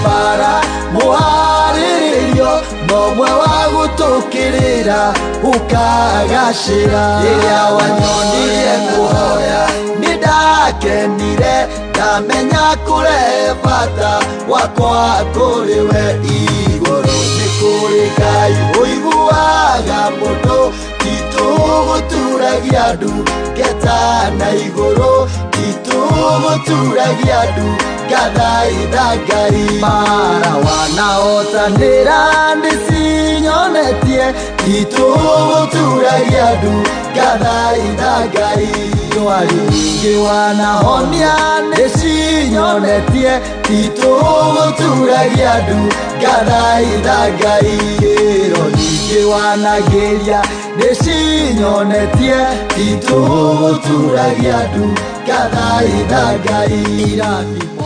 bara muharirio nomwe wa gutukirira ukagashira iria wanyonirie kuhoya nidakenire ndamenya kure bata wakwa kuriwe iguru nikuri Ngai uiguaga mundu tituguturagia ndu ngeta na iguru tituguturagia ndu gathaitha Ngai mara wanaotanira ndicinyonetie tituguturagia ndu gathaitha Ngai Ngi wanahonia ndicinyonetie tituguturagia ndu gathaitha Ngai Ngi wanageria ndicinyonetie tituguturagia ndu gathaitha Ngai irathimo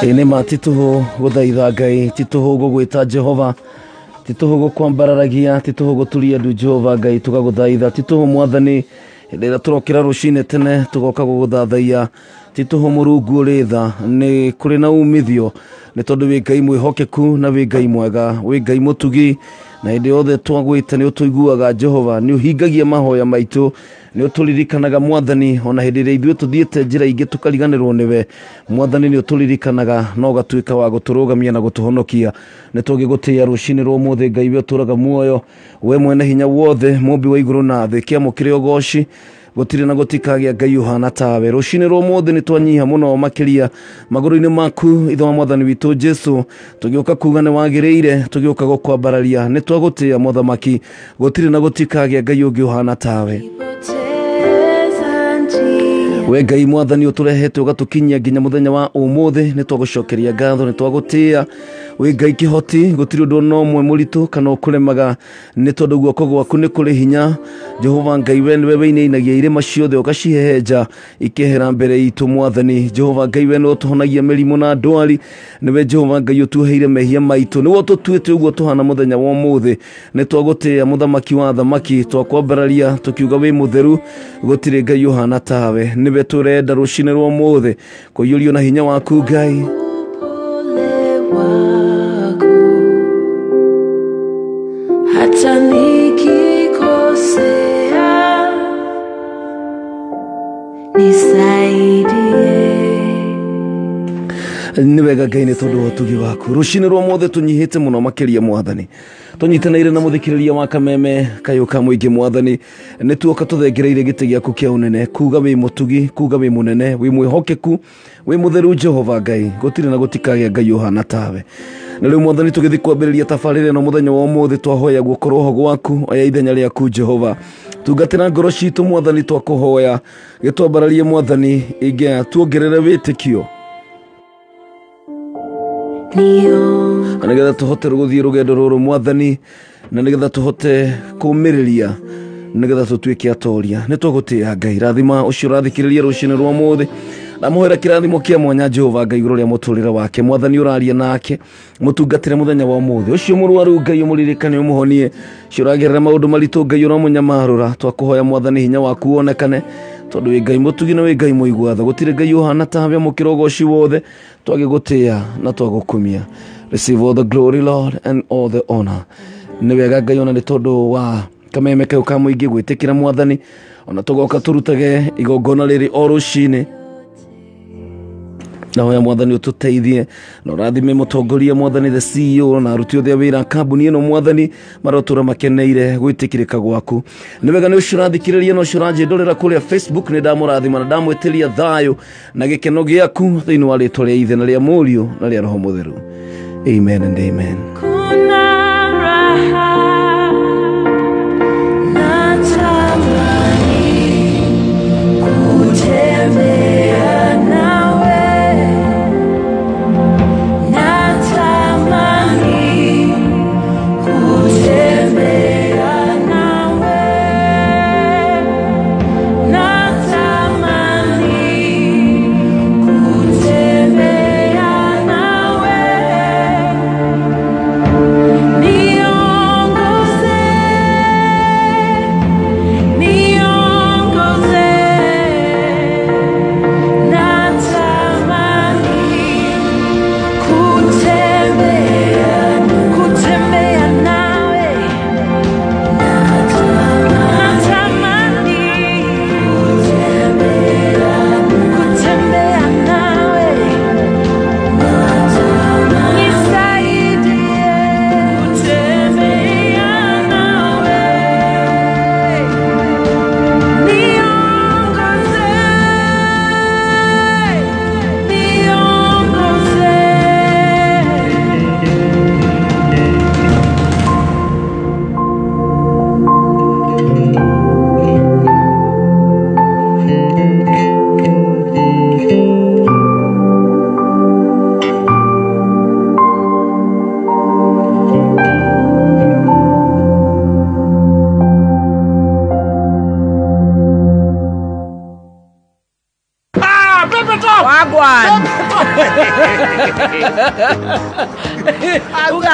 Ine matituhu guthaitha Ngai tituhu gugwita Jehova tituhu gukwambararagia tituhu guturia ndu Jehova Ngai tugaguthaitha tituhu mwathani ndira turokira rucine tene tugoka guguthathaiya tituhu Murungu uri tha ni kuri na umithio ni tondu wi Ngai mwihokeku na wi Ngai mwega wi Ngai mutugi na hindi yothe twagwite ni utuiguaga Jehova ni uhingagia mahoya maitu ni uturirikanaga mwathani ona hindi ria ithuĩ tuthiĩte njĩra ingĩ tukariganĩrwo niwe mwathani ni uturirikanaga no gatuĩka wa guturugamia na gutuhonokia ni tũngĩgũtĩĩa rũcinĩ rwa ũmũthĩ Ngai we ũtũraga muoyo we mwene hinya wothe mũmbi wa igũrũ na thĩ kĩamũkĩre ũgooci gutire na gutikagĩa Ngai uhana tawe rucini rwa ũmũthĩ ni twanyiha muno makiria magũrũ-inĩ maku ithe wa mwathani witũ Jesu tugĩũka kuga nĩ wagĩrĩire tugĩũka gũkwambararia nĩ twagũtĩĩa muthamaki gutire na gutikagĩa Ngai ũngĩ uhana tawe we Ngai mwathani ũtũrehete ũgatukinyia nginya muthenya wa ũmũthĩ nĩ twagũcokeria ngatho nĩ twagũtĩĩa we Ngai kĩhoti gutire ũndũ no ũmwe mũritũ kana ũkũremaga nĩ tondũ guoko gwaku nĩ kũrĩ hinya Jehova Ngai we nĩwe wĩinainagia irĩma ciothe ũgacihehenja ikehera mbere itũ mwathani Jehova Ngai we nĩwe ũtũhonagia mĩrimũ na ndwari nĩwe Jehova Ngai ũtuheire mehia maitũ nĩwe ũtũtuĩte ũguo tũhana muthenya wa ũmũthĩ nĩ twagũtĩĩa muthamaki wa thamaki twakwambararia tukiuga wĩ mũtheru gutire Ngai ũhana tawe nĩwe tũrenda rũcinĩ rwa ũmũthĩ kũiyũrio na hinya waku Ngai hata nikikosea nisaidie nĩ wega Ngai nĩ tondũ wa ũtugi waku rũcinĩ rwa ũmũthĩ tũnyihĩte mũno makĩria mwathani tũnyitanĩire na mũthikĩrĩria wa kameme kayũ ka mũingĩ mwathani nĩ tuoka tũthengereire gĩtĩ gĩaku kĩa ũnene kuga wĩ mũtugi kuga wĩ mũnene wĩ mwĩhokeku wĩ mũtheru Jehova Ngai gũtirĩ na gũtikagĩa Ngai ũhana tawe na rĩu mwathani tũgĩthiĩ kwambĩrĩria tabarĩra ĩno mũthenya wa ũmũthĩ twahoya guoko roho gwaku oya ithenya rĩaku Jehova tungatĩra ngoro citũ mwathani twakũhoya gĩtwambararie mwathani ingĩa tuongerere wĩtĩkio na nĩgetha tũhote gũthiĩ rũgendo rũrũ mwathani na nĩgetha tũhote kũũmĩrĩria nĩgetha tũtuĩke atoria nĩ twagũtĩĩa Ngai rathima ũcio ũrathikĩrĩria rũcinĩ rwa ũmũthĩ na mũhera kĩrathimo kĩa mwanya Jehova Ngai igũrũ rĩa mũtũrĩre wake mwathani ũraria nake mũtungatĩre mũthenya wa ũmũthĩ ũcio mũrwaru Ngai ũmũririkane ũmũhonie ũcio ũragerera maũndũ maritũ Ngai ũramũnyamarũra twakũhoya mwathani hinya waku wonekane tondu wĩ Ngai mũtugi na wĩ Ngai mũigua tha gũtirĩ Ngai ũhana tawe mũkĩra ũgooci wothe twagĩgũtĩĩa na twagũkumia receive all the glory Lord and all the honor nĩ wega Ngai ona nĩ tondũ wa kameme kayũ ka mũingĩ gwĩtĩkĩra mwathani ona tũgoka tũrutage igongona rĩrĩ o rũcinĩ na hoya mwathani ũtũteithie na ũrathime mũtongoria mwathani the CEO na aruti othe a wĩra kambuni ĩno mwathani marotura makeneire gwĩtĩkĩrĩka gwaku nĩ wega nĩ ũcio ũrathikĩrĩria na ũcio ũranjĩndorera kũrĩa Facebook nĩ ndamũrathima na ndamwĩtĩria thayũ na gĩkeno gĩaku thĩinĩ wa rĩĩtwa rĩa ithe na rĩa mũriũ na rĩa roho mũtheru amen and amen. Ni Uga.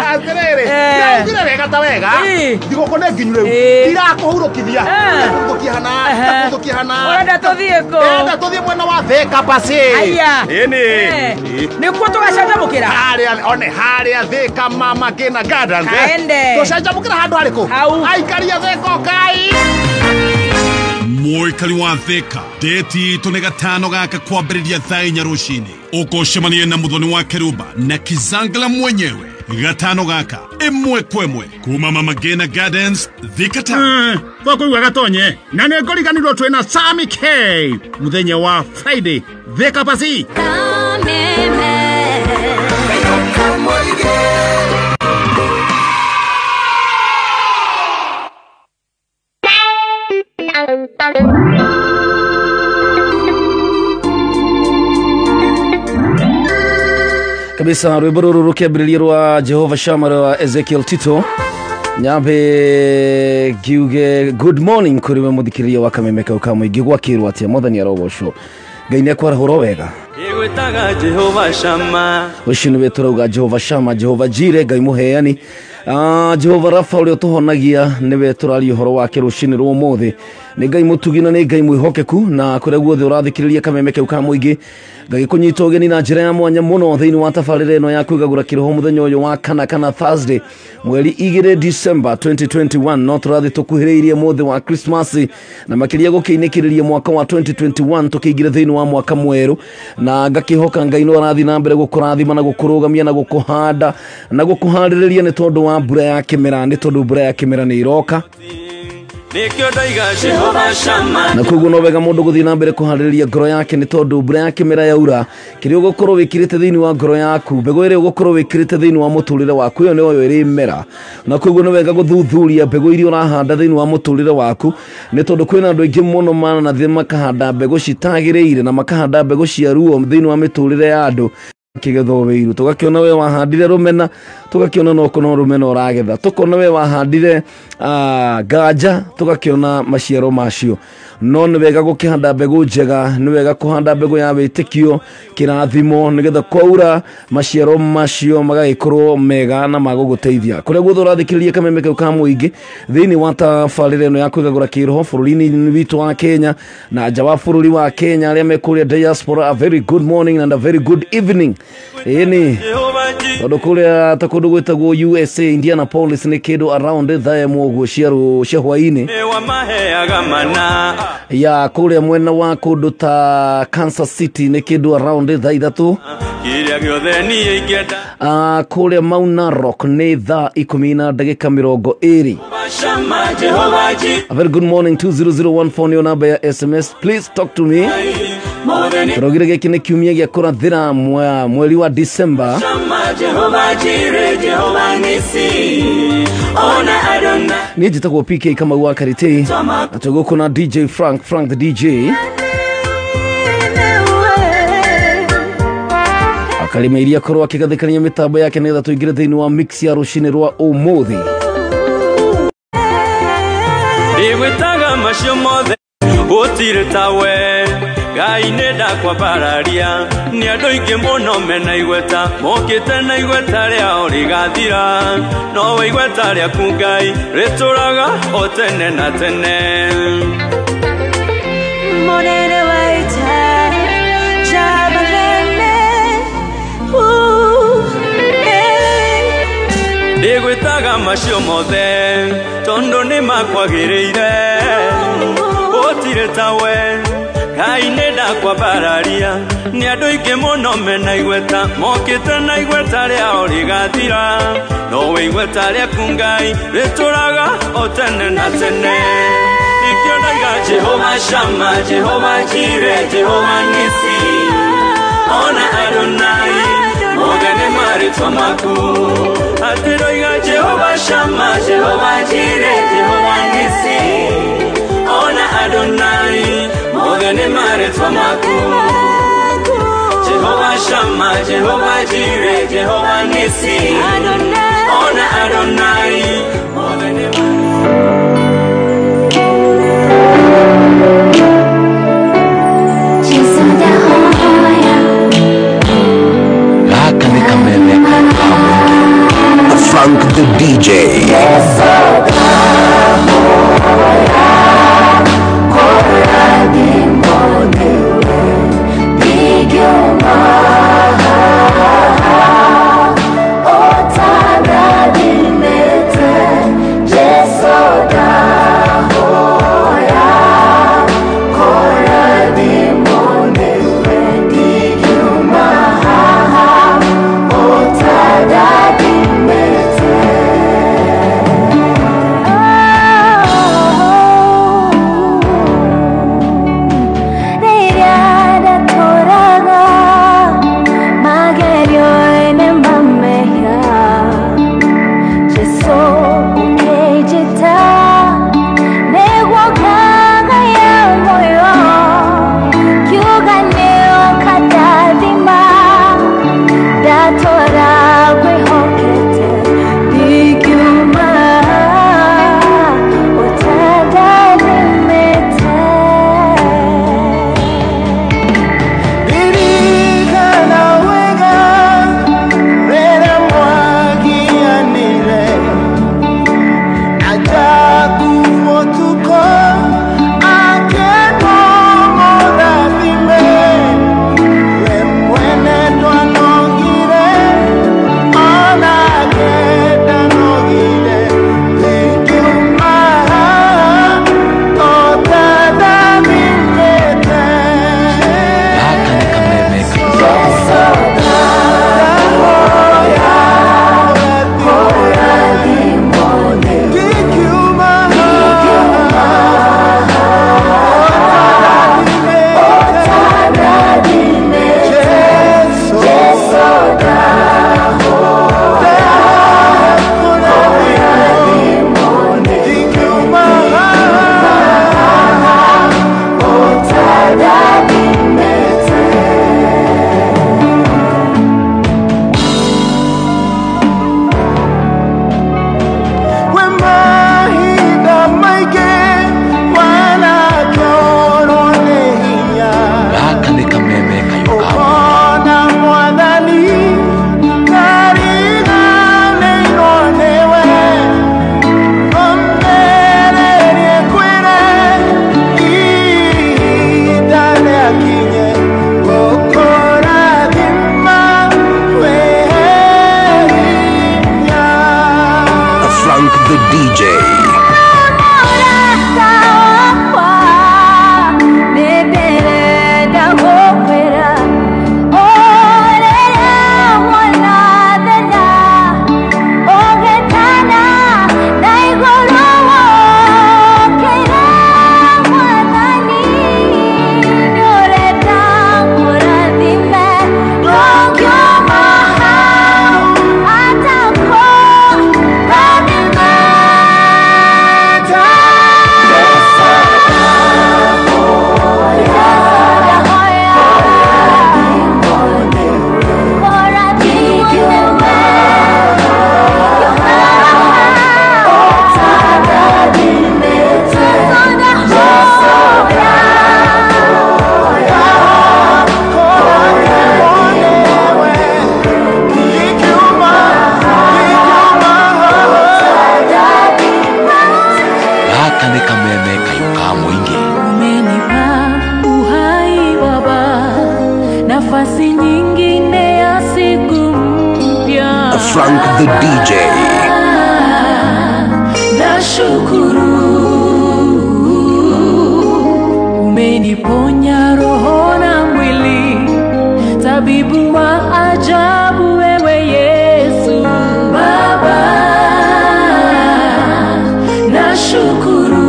Atirere. Ngira wega ta wega. Digo kone nginyu riu. Ira kuhurukithia. Kuhurukihana. Orenda tuthieko. Enda tuthie mwena wa Thika basi. Aya. Ini. Nikuo tugacanjamukira. Haria Thika Mama Kina Gardens. Kaende. Tugacanjamukira handu hariku. Aikaria Thika kai. Muikari wa Thika deti itũ nĩ gatano gaka kwambĩrĩria thaa 4 rũcinĩ ũkũcemania na mũthoni wa Keruba na Kizangala mwenyewe gatano gaka ĩmwe kwa ĩmwe kuma Mama Ngina Gardens Thika Town. Twakuigua gatonye na nĩ ngoriganirwo twĩna Sammy K mũthenya wa Friday Thika basi. kabisa rwimbo ruru rukiambĩrĩria rwa Jehova Shama rwa Ezekiel Tito nyambe giuge good morning kuri we muthikĩrĩria wa kamemeka ukamũingĩ gwakĩrwo atĩa mwathani arogocwo Ngai nĩ akwarahũra wega igwĩtaga Jehova Shama ũcio nĩwe tũrauga Jehova Shama Jehova Jire Ngai mũheani Jehova Rafa ũrĩa ũtũhonagia nĩwe tũraria ũhoro wake rũcinĩ rwa ũmũthĩ nĩ Ngai mũtugi na nĩ Ngai mwĩhokeku na kũrĩa guothe ũrathikĩrĩria kamemeka ukamũingĩ Ngai kũnyita ũgeni na njĩra ya mwanya mũno thĩinĩ wa tabarĩra ĩno ya kwĩgagũra kĩroho mũthenya ũyũ wa kana Thursday mweri 2 December 2021 no tũrathi tũkuhĩrĩirie mũthĩ wa Christmas na makĩria gũkĩinĩkĩrĩria mwaka wa 2021 tũkĩingĩra thĩinĩ wa mwaka mwerũ na ngakĩhoka Ngai no arathi na mbere gũkũrathima na gũkũrũgamia na gũkũhanda na gũkũharĩrĩria nĩ tondũ wa mbura ya kĩmera nĩ tondũ mbura ya kĩmera nĩ iroka na koguo no wega mũndũ gũthiĩ na mbere kũharĩrĩria ngoro yake nĩ tondũ mbura ya kĩmera yaura kĩrĩa ũgũkorwo wĩkĩrĩte thĩinĩ wa ngoro yaku mbegũ ĩrĩa ũgũkorwo wĩkĩrĩte thĩinĩ wa mũtũrĩre waku ĩyo nĩyo ĩrĩmera na koguo no wega gũthuthuria mbegũ iria ũrahanda thĩinĩ wa mũtũrĩre waku nĩ tondũ kwĩna andũ aingĩ mũno manathiĩ makahanda mbegũ citagĩrĩire na makahanda mbegũ cia ruo thĩinĩ wa mĩtũrĩre ya andũ kigetho weiru tugakiona we wahandire rumena tugakiona no kono rumena ũragetha tukona we wahandire ganja tugakiona maciaro macio no nĩ wega gũkĩhanda mbegũ njega nĩ wega kũhanda mbegũ ya wĩtĩkio kĩrathimo nĩgetha kwaura maciaro macio magagĩkorwo mega na magũgũteithia kũrĩa guothe ũrathikĩrĩria kamemeka ukamũingĩ thĩinĩ wa tabarĩra ĩno ya kwĩgagũra kĩroho bũrũri-inĩ witũ wa Kenya na nja wa bũrũri wa Kenya arĩa mekũrĩa diaspora a very good morning and a very good evening ĩni tondũ kũrĩa ta kũndũ gwĩtagwo USA Indianapolis nĩ kĩndũ around thaa mũguo cia hwainĩ ya kũrĩa mwena wa kũndũ ta Kansas City nĩ kĩndũ around thaa 3 kũrĩa Mount Narok nĩ thaa 10:20. A very good morning 2001 nĩyo namba ya SMS please talk to me tũrogire gĩkĩ nĩ kiumia gĩa kũrathĩra mweri wa December niĩ njĩtagwo PK Kamau wa Karitĩ na tũgũkũ na DJ Frank the DJ akarimĩiria korwo akĩgathĩkania mĩtambo yake nĩgetha tũingĩre thĩinĩ wa mix ya rũcinĩ rwa ũmũthĩ igwĩtaga macio mothe gũtirĩ tawe Ngai nĩ ndakwambararia nĩ andũ aingĩ mũno mena igweta mokĩte na igweta rĩao rĩgathira no igweta rĩaku Ngai rĩtũraga o tene na tene Monere waita Jabalene igwĩtaga macio mothe tondũ nĩ makwagĩrĩire gũtirĩ tawe Ngai nĩ ndakwambararia nĩ andũ aingĩ mũno mena igweta mokĩte na igweta rĩao rĩgathira no igweta rĩaku Ngai rĩtũraga o tene na tene nĩkĩo ndaiga Jehova Shama Jehova Jire Jehova Nisi ona Adonai mũgeni marĩtwa maku atĩ ndoiga Jehova Shama Jehova Jire Jehova Nisi ona Adonai Mogene marĩtwa maku Jehova Shama Jehova Jire Jehova Nisi ona Adonai Mogene She's on the high the DJ. The DJ. Frank the DJ. Nashukuru umeniponya roho na mwili, tabibu wa ajabu wewe Yesu Baba. Nashukuru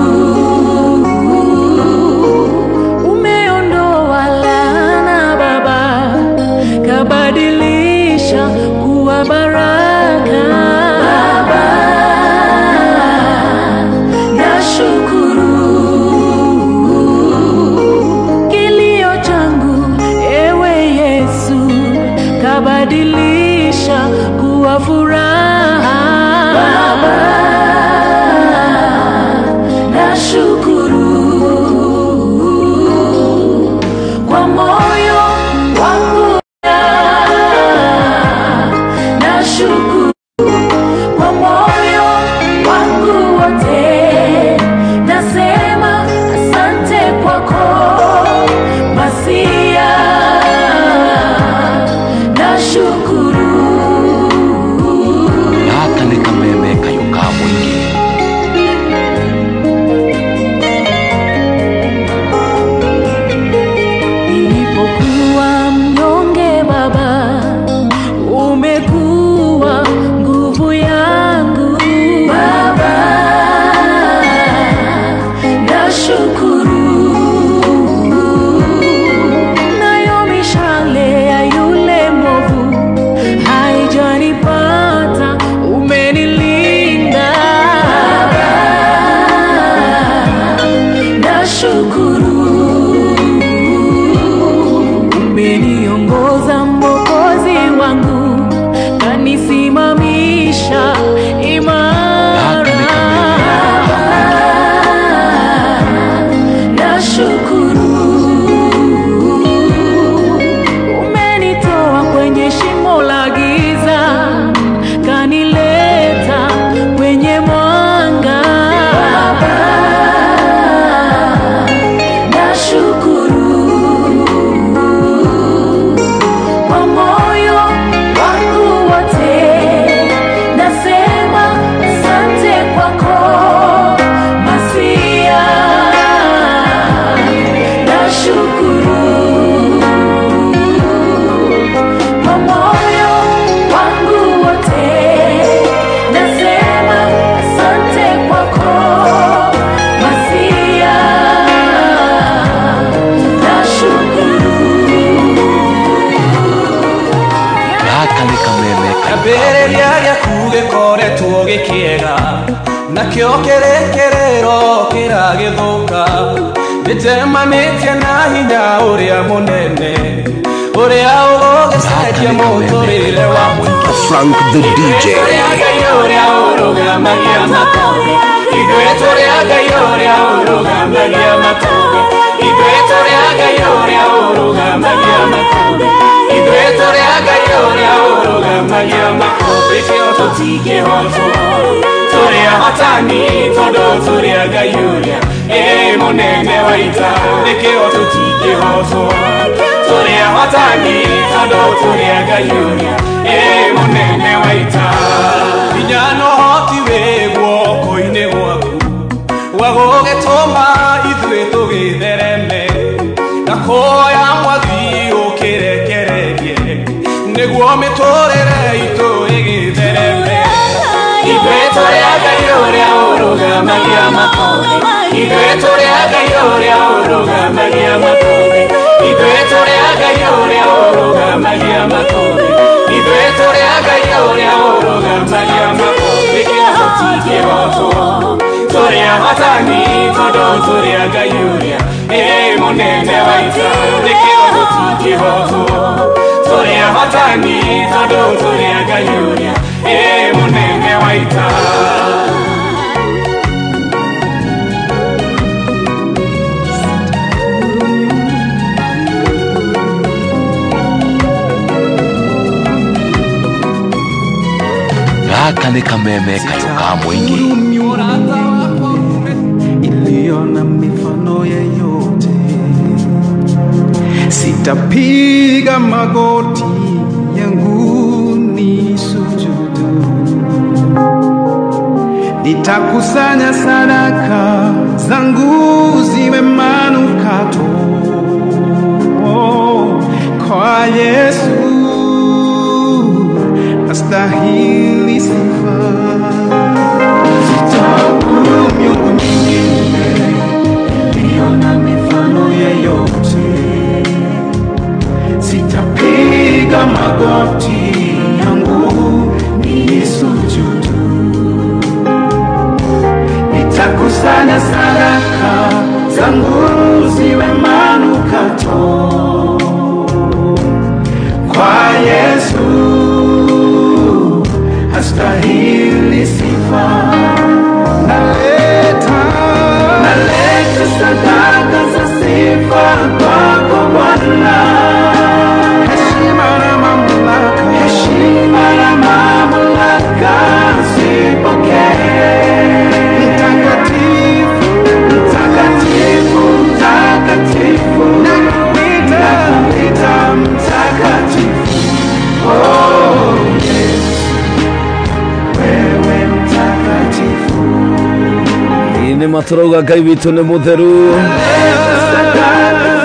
umeondoa laana Baba, kabadilisha kuwa baraka Baba. Nashukuru kilio changu ewe Yesu, kabadilisha kuwa furaha Baba. Nashukuru kwa moyo wangu, nashukuru kwa moyo nashukuru. Gaka nĩ kameme kayo ka mũingĩ. Nilipokuwa mnyonge Baba, umekuwa nguvu yangu Baba, nashukuru. Nayo mishale ya yule mwovu haijanipata, umenilinda Baba, nashukuru. Umeniongoza Mwokozi wangu, kanisimamisha imara. Nashukuru. Umenitoa kwenye shimo la giza, kanileta kwenye mwanga Baba, nashukuru. Kwa moyo wangu wote nasema asante kwako Masia, nashukuru. Kwa moyo wangu wote nasema asante kwako Masia, nashukuru. Gaka nĩ kameme kayo ka Ambĩrĩria gĩaku gĩkoretwo gĩkĩega, nakĩo kĩrĩkĩrĩro kĩragĩthũka. Nĩtemanĩtie na hinya ũrĩa mũnene, ũrĩa ũgũgĩcenjia mũtũrĩre wa mũingĩ. Frank the DJ. Ngai ũrĩa ũrũgamagia matonge, ithuĩ tũrĩ Ngai ũrĩa ũrũgamagia matonge, ithuĩ tũrĩ Ngai ũrĩa ũrũgamagia matonge, ithuĩ tũrĩ Ngai ũrĩa ũrũgamagia matonge, kĩo tũtingĩhotwo, tũrĩ ahotani tondũ tũrĩ Ngai ũrĩa mũnene wa ita, nĩkĩo tũtingĩhotwo, tũrĩ ahotani tondũ tũrĩ Ngai ũrĩa mũnene wa ita. Hinya na ũhoti wĩ guoko-inĩ gwaku, wa gũgĩtũma ithuĩ tũgĩthereme, na kũhoya Mwathi ũkĩrekererie, nĩguo mĩtũrĩre itũ ĩgĩthereme. Ithuĩ tũrĩ Ngai ũrĩa ũrũgamagia matonge, ithuĩ tũrĩ Ngai ũrĩa ũrũgamagia matonge, ithuĩ tũrĩ Ngai ũrĩa ũrũgamagia matonge, ithuĩ tũrĩ Ngai ũrĩa ũrũgamagia matonge, kĩo tũtingĩhotwo, tũrĩ ahotani tondũ tũrĩ Ngai ũrĩa mũnene wa ita, nĩkĩo tũtingĩhotwo, tũrĩ ahotani tondũ tũrĩ Ngai ũrĩa mũnene wa ita. Gaka nĩ kameme kayo ka mũingĩ. Iliyo na mifano yeyote, sitapiga magoti yangu ni sujudu, nitakusanya sadaka zangu ziwe manukato kwa Yesu, astahili sifa. Sitaabudu miungu mingine iliyo na mifano yeyote, sitapiga magoti yangu nisujudu, nitakusanya sadaka zangu ziwe manukato kwa Yesu, astahili sifa. Naleta sadaka za sifa kwako Bwana, heshima na mamlaka, heshima na mamlaka zipokee. Mtakatifu, mtakatifu, mtakatifu, nakuita mtakatifu, oh. Heshima turauga Ngai witu ni mutheru.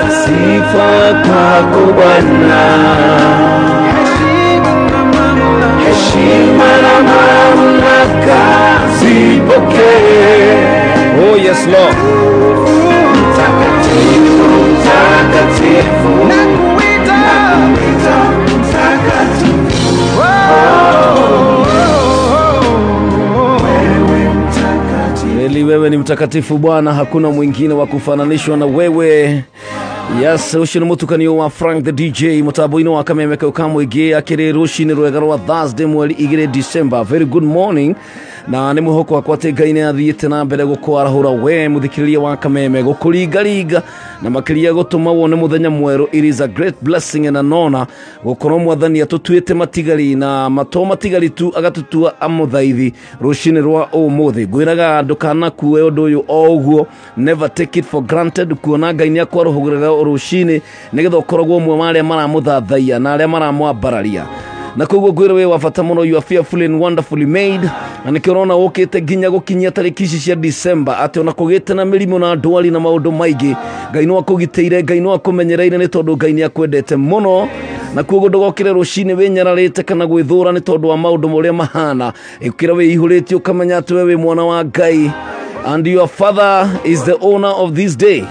Sifa kwako Bwana. Heshima na mamlaka zipokee. Oh yes Lord. Mtakatifu, mtakatifu, nakuita mtakatifu. Wewe ni mtakatifu Bwana, hakuna mwingine wa kufananishwa na wewe. Yes, ushino mutukanio wa Frank the DJ mutaboino wa Kamemeka ukamwege akire rushini rwega rwa Thursday mweri 2 December. Very good morning. Na ni muhoko wa kwategaine athiite na mbere gukwara we muthikiriria wa Kameme gukurigariga na makiria gutuma wone muthenya mweru. It is a great blessing and anona gukorwo mwathani atutuite matigari na mato matigari tu agatutua amuthaithi rushini rwa umuthi. Gwiraga ndukana kuwe undu uyu oguo, never take it for granted. Kuona Ngai ni akwaruhugiraga rushini nigetha ukoragwo mwe maria maramuthathaia na aria maramwambararia. Na koguo gwira we wafata muno, you are fearfully and wonderfully made. Na nikirona ukite ginya gukinyia tariki cia December ati ona kugite na mirimo na ndwari na maundu maigi. Ngai no akugiteire, Ngai no akumenyereire ni tondu Ngai ni akwendete muno. Na koguo ndogokire rushini winyararite kana gwithura ni tondu wa maundu muria mahana. Ikira we ihuriti ukamenya ati we mwana wa Ngai, and your father is the owner of this day.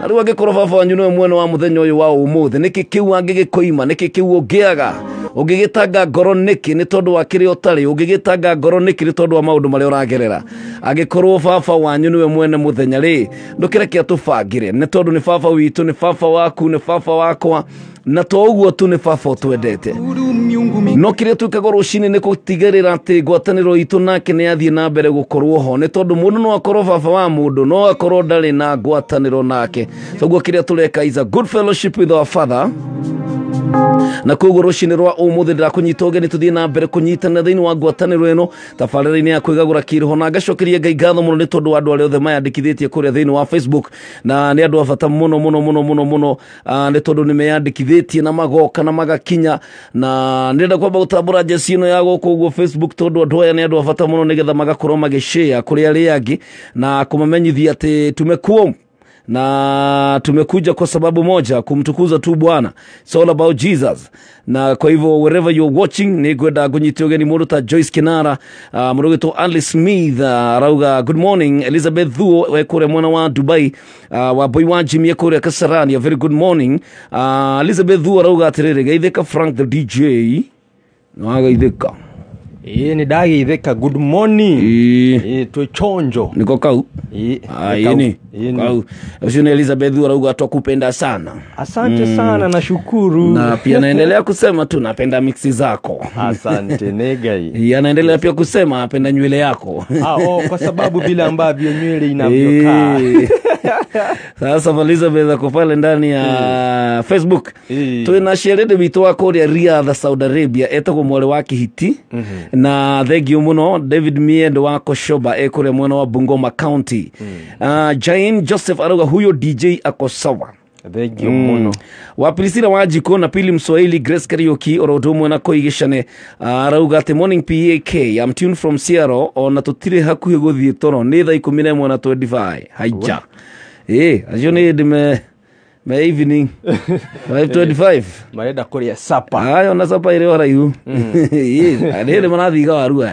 Ariwa gekorwo baba wanyu no mwene wa muthenya uyu wa umuthi. Niki kiu angigikoima, niki kiu ungiaga ugigitanga ngoro niki ni tondu wa kiri otari, ugigitanga ngoro niki ni tondu wa maundu mari uragerera. Agikorwo baba wanyu niwe mwene muthenya ri ndukireke atubangire ni tondu ni baba witu, ni baba waku, ni baba wakwa, na to uguo tu ni baba twendete. No kire tukago rushini ni kutigarira ati ngwataniro itu nake ni athie na mbere gukorwo ho, ni tondu mundu no akorwo baba wa mundu no akorwo ndari na ngwataniro nake. So guo kire tureka is a good fellowship with our father. Na koguo rushini rwa umuthi ndirakunyita ugeni tuthie na mbere kunyitana thiini wa ngwataniro eno tabarĩra-inĩ ya kwĩgagũra kĩrĩho. Na ngacokeria Ngai ngatho mũno nĩ tondũ andũ arĩa othe mayandĩkithĩtie kũrĩa thĩinĩ wa Facebook, na nĩ andũ a bata mũno mũno mũno mũno mũno, nĩ tondũ nĩ meyandĩkithĩtie na magoka na magakinya. Na nĩrenda kwamba gũtambũra njeci ĩno ya gũkũ ũguo Facebook, tondũ andũ aya nĩ andũ a bata mũno nĩgetha magakorwo magĩshare kũrĩ arĩa angĩ na kũmamenyithia atĩ tumekuwa na tumekuja kwa sababu moja, kumtukuza tu Bwana. It's all about Jesus. Na kwa hivyo wherever you're watching, ni gwenda gunyite ugeni mundu ta Joyce Kinara, mundu gito Andy Smith, rauga good morning. Elizabeth Thuo wekore mwana wa Dubai, wa boy wa Jimmy kore Kasarani, a very good morning. Elizabeth Thuo rauga atiriri gaitheka Frank the DJ no gaitheka ni dagi itheka good morning. Tu chonjo niko kau ini kau. Usini Elizabeth urauga tukupenda sana. Asante sana, nashukuru. Na pia naendelea kusema tu napenda mixi zako. Asante Negai. Anaendelea pia kusema napenda nywele yako. Kwa sababu vile ambavyo nywele inavyokaa. Sasa Elizabeth ako pale ndani ya Facebook. Tuna sherede vitu wako ya Riyadh, Saudi Arabia, etako mwale wake hiti. Na thegio muno David Miendo wako Shoba ekore mwana wa Bungoma County. Jane Joseph aruga huyo DJ ako sawa. Thegio muno. Wapilisira wajiko na pili Mswahili Grace Karaoke orodomo na koigishane. Aruga the morning PAK. I'm tuned from Seattle ona tutire hakuhe guthie toro ni thaa 11 na 25. Haija. Ajone dime evening 5:25 marenda kuria sapa. Ayo na sapa ile ora yu. Adele manathiga warua.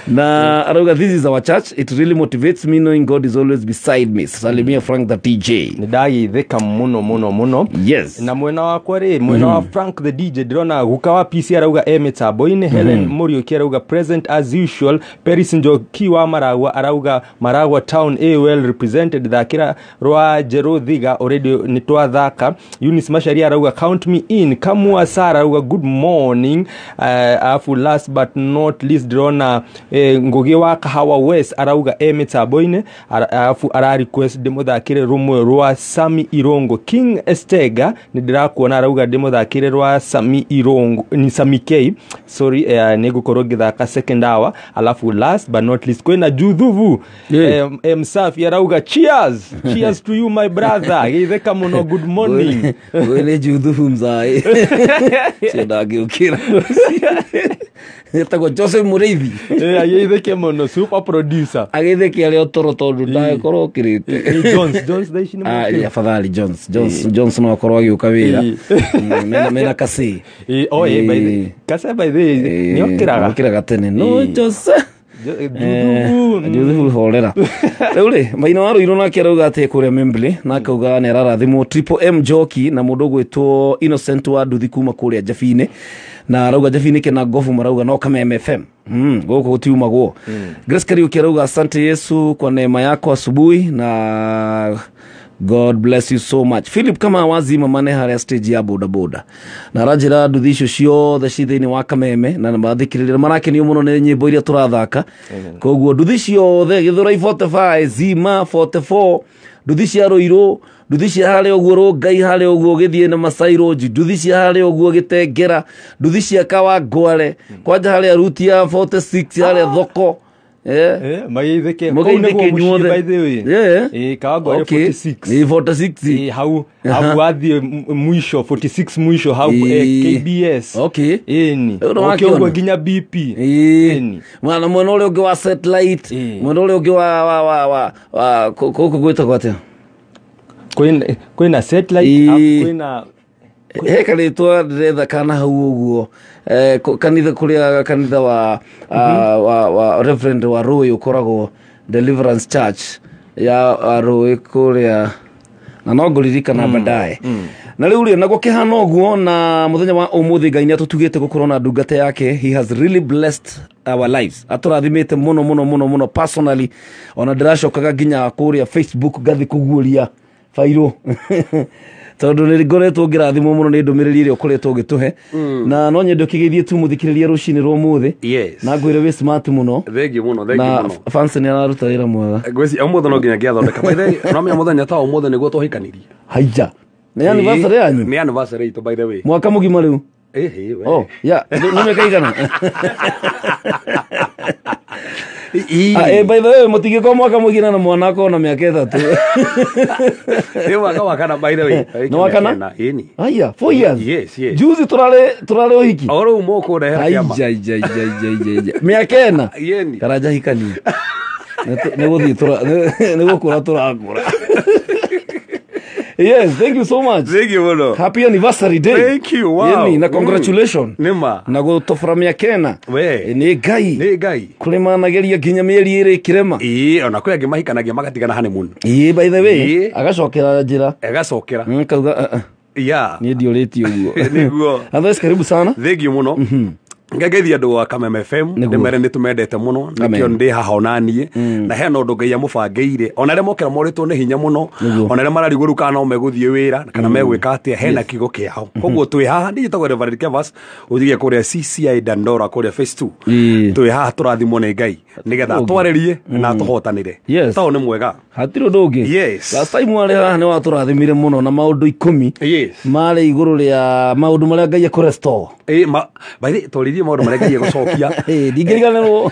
Na aruga this is our church. It really motivates me knowing God is always beside me. Salimia Frank the DJ. Ni dagi theka muno muno muno. Yes. Na mwena wakwa ri mwena wa Frank the DJ dirona gukawa PC aruga Emetambo-ini. Helen Muriuki aruga present as usual. Peris Njoki wa Maragwa aruga Maragwa town well represented. Thakira rwa Jerothiga already nitwa thaka. Eunice Mashari aruga count me in. Kamua Sara aruga good morning. Afu last but not least dirona Ngogi wa Kahawa West arauga Emetambo-ini. Afu ara request demo thakire rumwe rwa Sami Irongo. King Estega nidirakuona arauga demo thakire rwa Sami Irongo ni Sami K. Sorry, negukorwo githaka second hour. Alafu last but not least kwena Juthuvu Msafi arauga cheers. Cheers to you my brother. Githeka muno good morning. Wele Juthuvu mzai. Sedagi ukira. Etagwo Joseph Mureithi. Ageitheke muno super producer. Ageitheke ale otoro tondu ndakorwo kirite. Jones daishi ni mukiri. Afadhali Jones no akorwo agiuka wira. Mena kasi. By the ni okiraga tene. No Joseph. Joseph horera. Ule maina waro irona kirauga ate kuria Membley na kauga ne rarathimo Triple M Joki na mundu gwitwo Innocent wa nduthi kuma kuria Jafine na arauga Jafine kena gofu marauga no kama FM goko gutiumagwo. Grace Kariuki arauga asante Yesu kwa neema yako asubuhi na God bless you so much. Philip kama wazi mamane hare stage ya boda boda. Na rajira nduthisho cio the cithini wa Kameme na mathikirira marake ni muno ne nyimbo iria turathaka. Koguo nduthisho the Githurai 45 Zima 44 nduthi ya Roiro nduthi hale oguo Rongai hale oguo githie na Masai Road nduthi hale oguo Gitengera nduthi Kawa Ngware kwanja hale ruti ya 46 hale Thoko. Maitheke nyuothe by the way. Kawago 46. 46. Hau athi mwisho 46 mwisho hau KBS. Okay. Okiongo ginya BP. Mwana mwana ule ungi wa satellite. Mwana ule ungi wa koko gwita kwate. Kwina satellite kwina karitwa ndetha kana hau uguo kanitha kuria kanitha wa Reverend wa Rui ukoragwo Deliverance Church ya Rui kuria na no nguririkana baadaye na riu na gukihana uguo na muthenya wa umuthi Ngai ni atutugite gukorwo na ndungata yake. He has really blessed our lives. Aturathimite muno personally ona ndiracokaga nginya kuria Facebook gathi kuguria fairo tondu ni ngoretwo ngirathimo muno ni ndumiriri ire ukoretwo gituhe na no nyendo kigeithie tu muthikiriria rucini rwo muthi na ngwire we smart muno thengi muno na fans ni araruta wira mwega ngweci umuthe no nginya ngiathondeka by the way no me muthenya ta umuthe niguo twahikanirie haija ni anniversary yanyu ni anniversary ito by the way mwaka mugima riu we nimekaigana by the way mutige kwa mwaka mugina na mwanako na miaka 3 mwaka wakana by the way no wakana aya 4 years yes juzi turale ohiki oro umoko da kiama miaka ena karaja hikani nego kura turakura. Yes, thank you so much. Thank you, Mono. Happy anniversary day. Thank you, wow. Yeni, na congratulations. Nima. Na gutofra miakena. We. Ni Ngai. Kulema nageria ginya mieri ire kirema. Ona kwe agimahikanagia magatigana honeymoon. By the way, agacokera njira. Agacokera. Kauga ni ndioreti uguo. Niguo. Otherwise karibu sana. Thank you, Mono. Ngageithia andu wa Kameme FM ndimere ni tumendete muno nikio ndi haha onanie na hena undu Ngai amubangeire ona re mokera moritwo ni hinya muno ona re marariguru kana meguthie wira kana megwika atia hena kigo kiao koguo twi haha ndigitagwo Reverend Kevas uthigie kuria CCI Dandora kuria phase 2 twi haha turathimwo ni Ngai nigetha twarerie na tuhotanire tao ni mwega hatiro ndungi last time wale haha ni waturathimire muno na maundu 10 mari iguru ria maundu maria Ngai akurestore by the toririe maundu maria Ngai gucokia ndigiriganirwo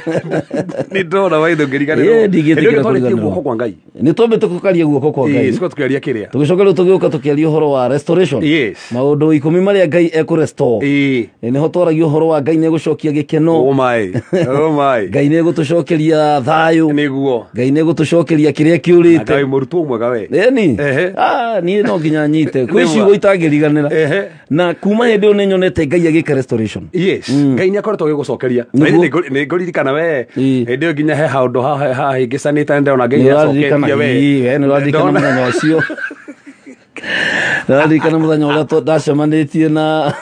ni ndona waitho ngiriganirwo ndigiriganirwo guoko kwa Ngai ni tombete kukaria guoko kwa Ngai siko tukiaria kiria tugicoka riu tugiuka tukiaria uhoro wa restoration maundu 10 maria Ngai ekurestore ni ho twaragio uhoro wa Ngai ni gucokia gikeno oh my Ngai ni gutucokeria thayu niguo Ngai ni gutucokeria kiria kiurite Ngai murutwo mwega we ni no nginya nyite kwicigo itangiriganira na kuma hindi ni nyonete Ngai agika restoration Ngai ni akoretwo gigucokeria ni ngoririkana we hindi nginya he haundu ha hingicanite ndona Ngai acokeria we ni radirikana muthenya ucio radirikana muthenya uria ndacemanitie na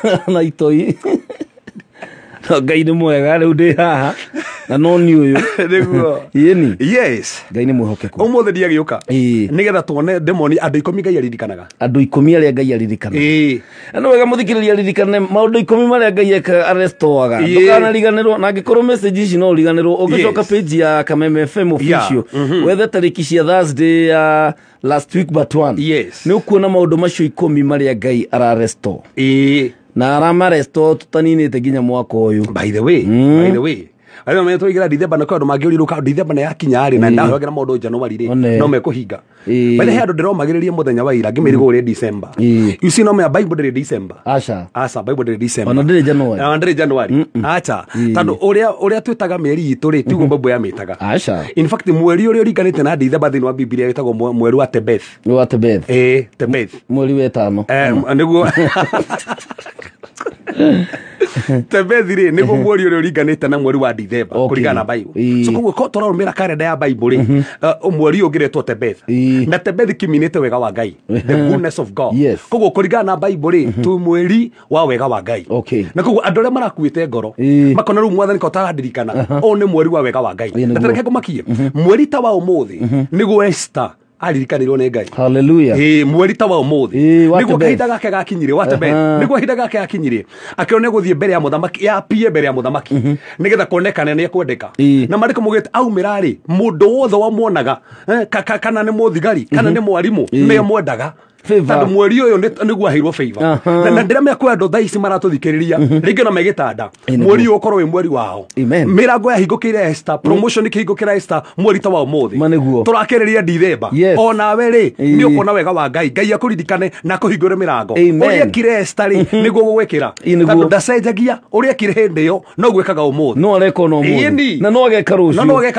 itoi Ngai ni mwega riu ndi haha na no ni uyu niguo yeni Ngai ni mwihokeku umuthi ndia giuka nigetha tuone demoni andu 10 Ngai aririkanaga andu 10 aria Ngai aririkana no wega muthikiriria aririkane maundu 10 maria Ngai eka arestoaga ndukanariganirwo na ngikorwo message ici no uriganirwo ungicoka page ya Kameme FM official wethe tariki cia Thursday ya last week but one ni ukuona maundu macio 10 maria Ngai ararestore na aramaresto tutaninite ginya mwaka uyu by the way Ayo me twigira December na kwa ndo magiuriruka December na yakinya ri na ndahogira maundu January ri no mekuhinga bale he andu ndiromagiririe muthenya wa ira ngimirigo ri December you see no me Bible ndiri December asa Bible ndiri December ona ndiri January ndiri January acha tando uria twitaga mieri itu ri tiguo Bible yamitaga acha in fact mweri uria uriganite na December thini wa Biblia witagwo mweri wa Tebeth Tebeth mweri wetano niguo Tebethire niguo mweri uria uringanite na mweri wa December kurigana na Bible so koguo turarumira kalenda ya Bible ri mweri ugiretwo Tebeth na Tebeth kiminite wega wa Ngai the goodness of God koguo kurigana na Bible ri tu mweri wa wega wa Ngai na koguo andu aria marakuite ngoro makona ru mwathani ko taradirikana o ni mweri wa wega wa Ngai na tereke kumakie mweri ta wa umuthi niguo Esther aririkanirwo ni Ngai hallelujah mweri ta wa umuthi niguo kahinda gake gakinyire wa Tebeth niguo kahinda gake gakinyire akirone guthie mbere ya muthamaki ya pie mbere ya muthamaki nigetha kuonekana ni ekwendeka na mariko mugite aumirari mundu wothe wamuonaga kana ni muthigari kana ni mwarimu ni mwendaga tando mweri uyu niguo ahirwo favor na ndirame kwa andu thaici maratuthikiriria ringi na megitanda mweri uyu ukorwo wi mweri wao mirango ya hingukire Esther promotion kihingukira Esther mweri ta wa umuthi turakiriria December ona we ri ni ukona wega wa Ngai Ngai akuririkane na kuhingure mirango uria kire Esther ri niguo gugwikira tando ndacenjagia uria kire hindi yo no gwikaga umuthi no areko no umuthi na no ageka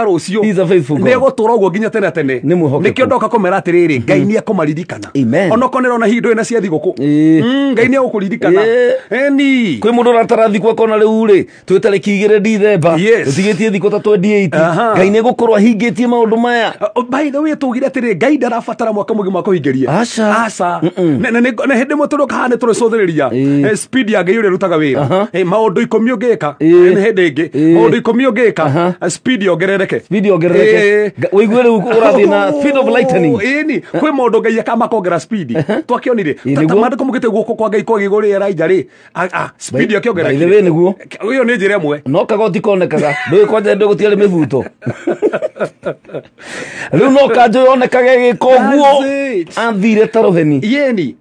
rucio he is a faithful God ni gutura uguo nginya tene nikio ndoka kumera atiriri Ngai ni akumaririkana ono konero na hindo ina cia thiguku Ngai ni akuririkana eni kwi mundu ratarathi kwa kona riu ri twitare kigire December utigitie thiko ta 28 Ngai ni gukorwa hingitie maundu maya by the way tugire atiri Ngai ndarabatara mwaka mugima kuhingeria aca na hindi muturo kahane turi cothiriria speed ya Ngai uri rutaga wira maundu 10 ungika ni hindi ingi maundu 10 ungika speed yongerereke wigwe riu urathi na speed of lightning eni kwi maundu Ngai akamakongera speed twakionire tamandiko mugite guoko kwa Ngai kwa giguri Elijah ri speed yakiongerera ithe we niguo uyo ni njira imwe no kagoti konekaga ndui kwanja ndu gutiari mivuto riu no kanjo yonekage gikoguo athire taroheni yeni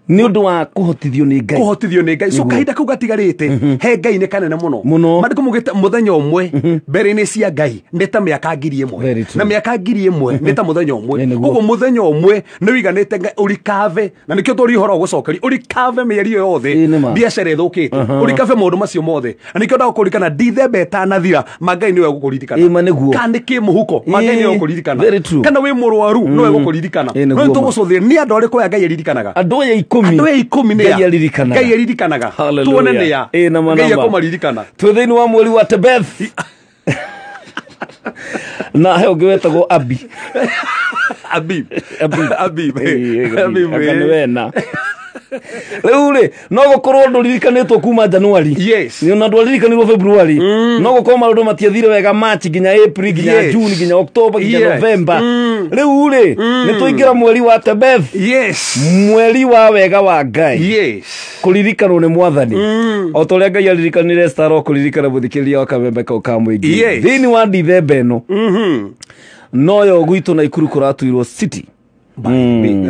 ni undu wa kuhotithio ni Ngai so kahinda kau gatigarite he Ngai ni kanene muno mandiko mugite muthenya umwe mbere ni cia Ngai ni ta miaka 1000 na miaka 1000 ni ta muthenya umwe koguo muthenya umwe ni wiganite Ngai urikave na nikio turi horo gucokeri urikave mieri yo yothe biacara ithukite urikave maundu macio mothe na nikio nda gukurikana December etanathira Ngai ni we gukuririkana kandi ki muhuko Ngai ni we gukuririkana kana we murwaru no we gukuririkana no tugucuthire ni andu ariko ya Ngai aririkanaga andu ya andu ya 10 Ngai aririkanaga tuone ni ya Ngai akumaririkana tu thiini wa mweri wa Tebeth na he ungewetagwo Abib wena riu ri no gukorwo nduririkanitwo kuma January ni ona ndwaririkanirwo February no gukorwo maundu matiathire wega March nginya April nginya June nginya October nginya November riu ri ni tuingira mweri wa Tebeth mweri wa wega wa Ngai kuririkanwo ni mwathani o toria Ngai aririkanire Esther o kuririkana muthikiriria wa Kameme kau ka muingi thiini wa December eno no yo gwitu na ikuru kuratuirwo city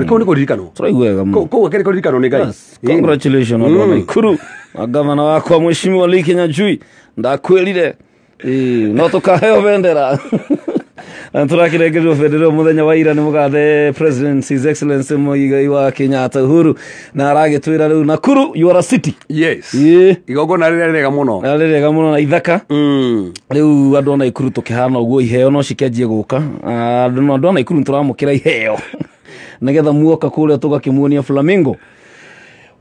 ko ni kuririkano turaigwega ko keri kuririkano ni Ngai congratulations on wana ikuru gavana wako mheshimiwa Lee Kinyanjui ndakwirire no tukaheo bendera turakiregerwo bendera muthenya wa ira ni mugathe president his excellency Muigai wa Kenyatta Uhuru na aragitwira riu Nakuru you are a city igogona rega muno na ithaka riu andu na ikuru tukihana uguo iheo no cikenjie guka andu na ikuru turamukira iheo nigetha muoka kuria tugakimuonia Flamingo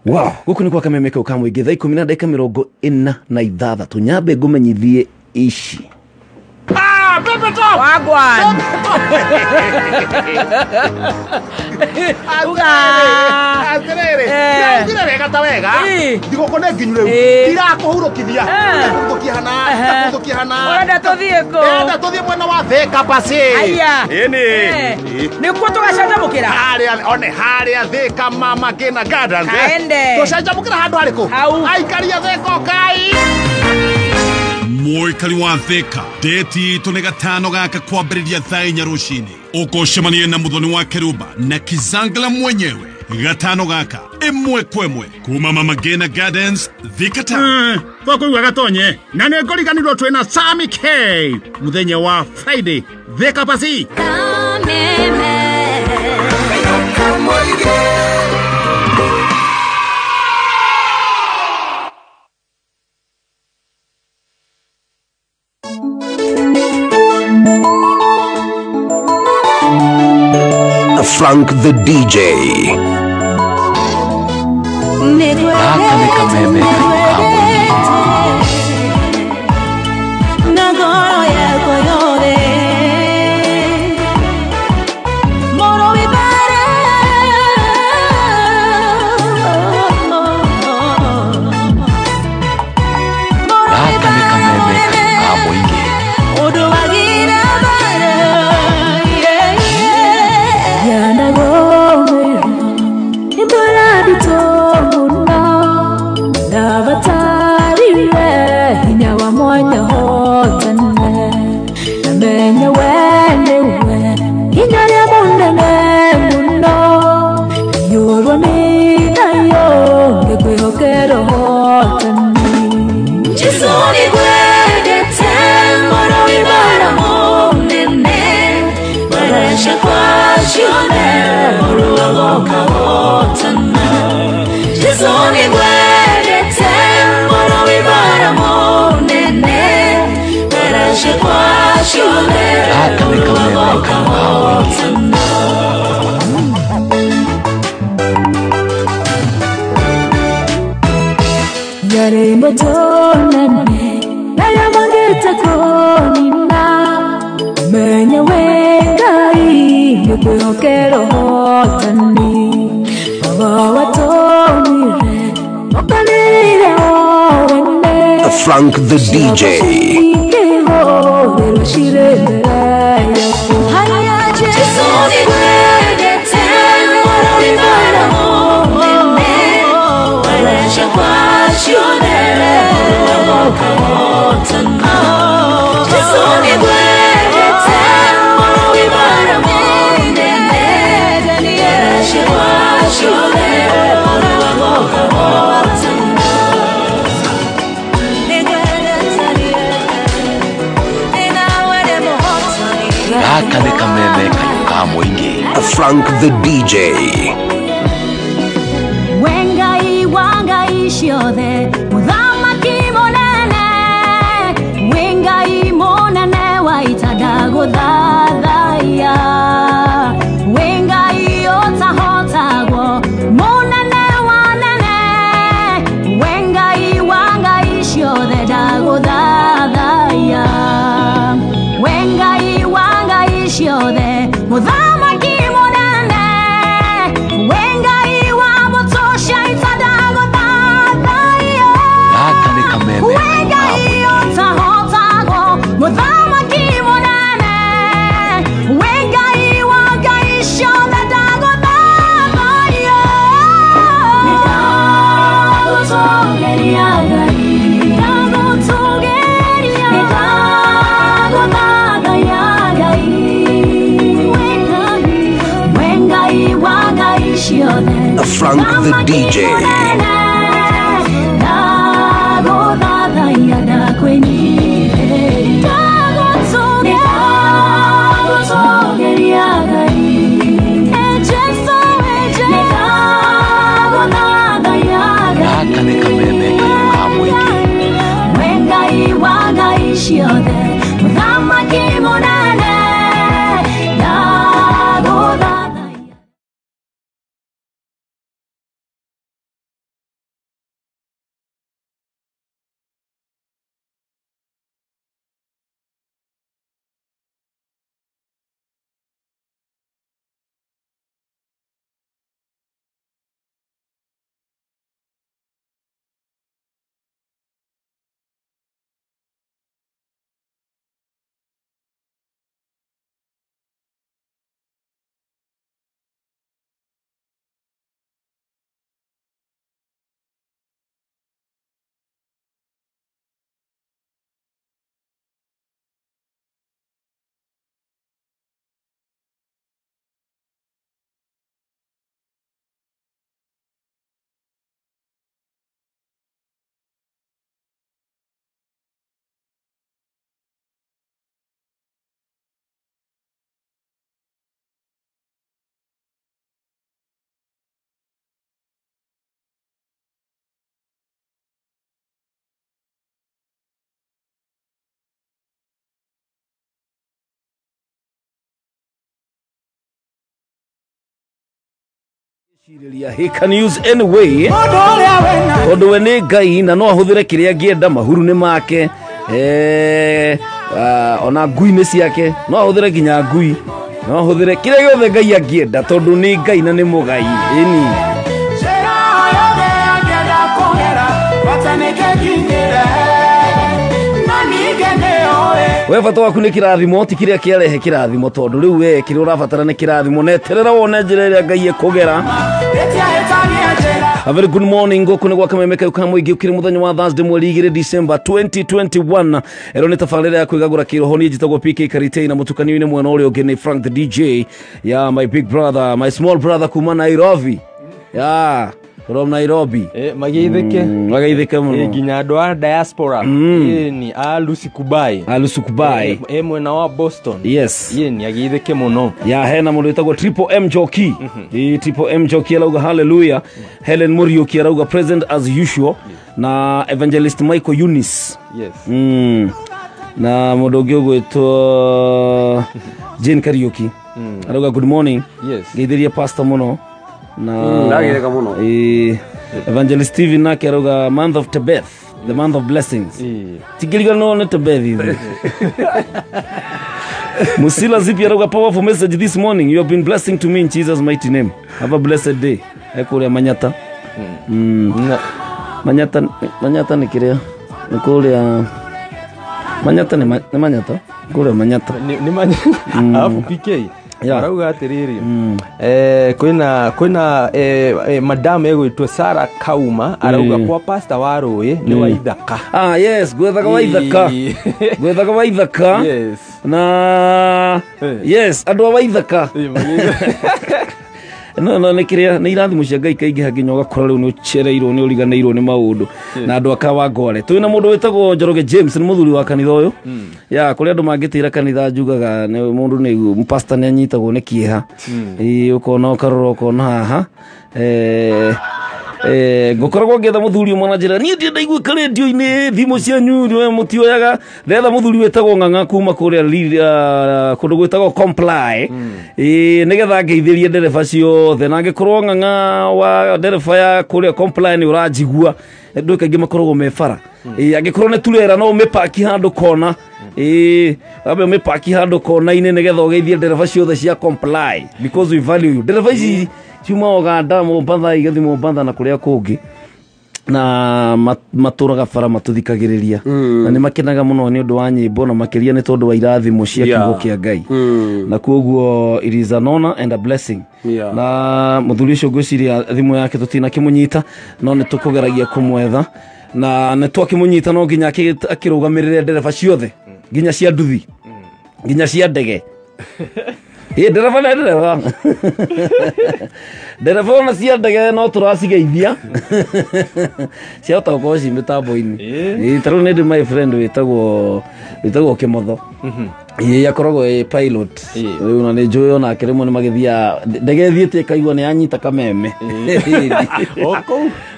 wow guku ni kwa Kameme kau ka muingi thaa 10:46 nyambe ngumenyithie ici Wagwan. Uga. Ngire wega ta wega. Ndigukone nginyu riu. Irakuhurukithia. Ndukihana. Urenda tuthie ko. Ndenda tuthie mwena wa Thika Pasi. Aya. Ini. Nikuo tugacanjamukira. Haria Thika Mama Kina Gardens. Tugacanjamukira handu hariku. Aikaria Thika Kai. Muikari wa Thika deti itu ni gatano gaka kwambiriria thaa 4 rucini ukoshemanie na muthoni wa Keruba na Kizangala mwenyewe gatano gaka imwe kwemwe kuma Mama Ngina Gardens Thika Town. Thoko gatonye na nä ngå riganirwo twä na Sammy K muthenya wa Friday Thika Bazi. Frank the DJ. Gaka nä kameme kayå ka Frank the DJ. Gaka nä kameme kayå ka mwingi. Frank the DJ. Wengai wangai ciothe muthamaki munene, wengai munene waita ndaguthathaiya, wengai utahotagwo munene wanene, wengai wangai ciothe ndaguthathaiya, wengai wangai ciothe muthamaki munene, wengai wa mutosha itadaguthathaiya, wengai utahotagwo muthamaki munene, wengai wangai ciothe ndaguthathaiya, nĩndagũtũũgĩria Ngai, ndagũtũũgĩria, nĩndagũthathaiya Ngai, wengai wangai ciothe Frank the DJ. ndagũthathaiya ndakwĩnyihĩria, nĩndagũtũũgĩria Ngai, Jesũ nĩndagũthathaiya Ngai, Gaka nä kameme kayå ka mwingi. wengai wangai ciothe muthamaki munene. Hika News anyway. Tondu we ni Ngai na no ahuthire kiria angienda, mahuru ni make, ona ngui ni ciake, no ahuthire nginya ngui, no ahuthire kiria giothe Ngai angienda tondu ni Ngai na ni mugai. Ini we bata waku nä kä rathimo ti kä rä a kä arehe kä rathimo tondå rä u we kä rä a å rabatara nä kä rathimo neterera wone njä ra ä rä a Ngai ekå gera. A very good morning gå kå nä gwa kameme kau ka må ingä å kä rä må thenya wa Thursday mweri 2 December 2021 ero nä tabarä ra ya kwä gagå ra kä roho niä njitagwo PK Karitei na må tukanio-inä mwena å rä a å ngä nä Frank the DJ ya my big brother my small brother kuma Nairobi ya from Nairobi magithike magithike muno nginya andu a diaspora ni a Lucy Kubai mwena wa Boston yes ni agithike muno ya hena mundu witagwo Triple M Joki Triple M Joki arauga hallelujah. Helen Muriuki arauga present as usual na Evangelist Michael Eunice na mundu ungi ugwitwo Jane Kariuki arauga good morning geithiria pastor muno na ndagireka muno Evangelist Steven nake arauga month of Tebeth, the month of blessings tigiriga no ne Tebeth hivi Musila Zipi arauga powerful message this morning, you have been blessing to me in Jesus mighty name, have a blessed day. Ekuria Manyata Manyata ni kiria nikuria Manyata ni Manyata kuria Manyata ni Manyata alafu PK arauga atiriri kwina madam egwitwo Sarah Kauma arauga kwa pastor wa Rũĩ ni Waithaka yes gwethaga Waithaka gwethaga Waithaka yes na yes andu a Waithaka no ne kiria ni irathimo cia Ngai kaingi hanginya ugakora riu ni ucereirwo ni uriganeirwo ni maundu na andu akawa ngore twina mundu witagwo Njoroge James ni muthuri wa kanitha uyu ya kuri andu mangitira kanitha njugaga ni mundu ni pastor ni anyitagwo ni kieha ukona ukarora ukona haha ngokoragwo ngetha muthuri mwana njira ni ndi ndaigua radio-ini thimo cia nyuri we mutioyaga retha muthuri wetagwo Ng'ang'a kuma kuria kundu gwetagwo Comply nigetha ngeithirie ndereba ciothe na ngikorwo Ng'ang'a wa ndereba ya kuria Comply ni uranjigua ndu kaingi makoragwo mefara angikorwo ne turera no umepaki handu kona abe umepaki handu kona-ini nigetha ugeithie ndereba ciothe cia Comply because we value you. Ndereba ici ciuma Uganda Mombasa igathi Mombasa na kuria kungi na maturaga bara matuthikagiriria na ni makenaga muno ni undu wa nyimbo na makiria ni tondu wa irathimo cia kiugo kia Ngai na koguo it is an honor and a blessing na muthuri ucio ngwiciria thimu yake tutina kimunyita no ni tukugeragia kumwetha na ni twakimunyita no nginya akirugamirire ndereba ciothe nginya cia nduthi nginya cia ndege ndereba na ndereba ndereba na cia ndege no turacigeithia ciahota gukorwo ci mitambo-ini taru ni ndi my friend witagwo Kimotho akoragwo pilot riu na ni njui ona kirimo ni magithia ndege thiite ikaigua ni anyita kameme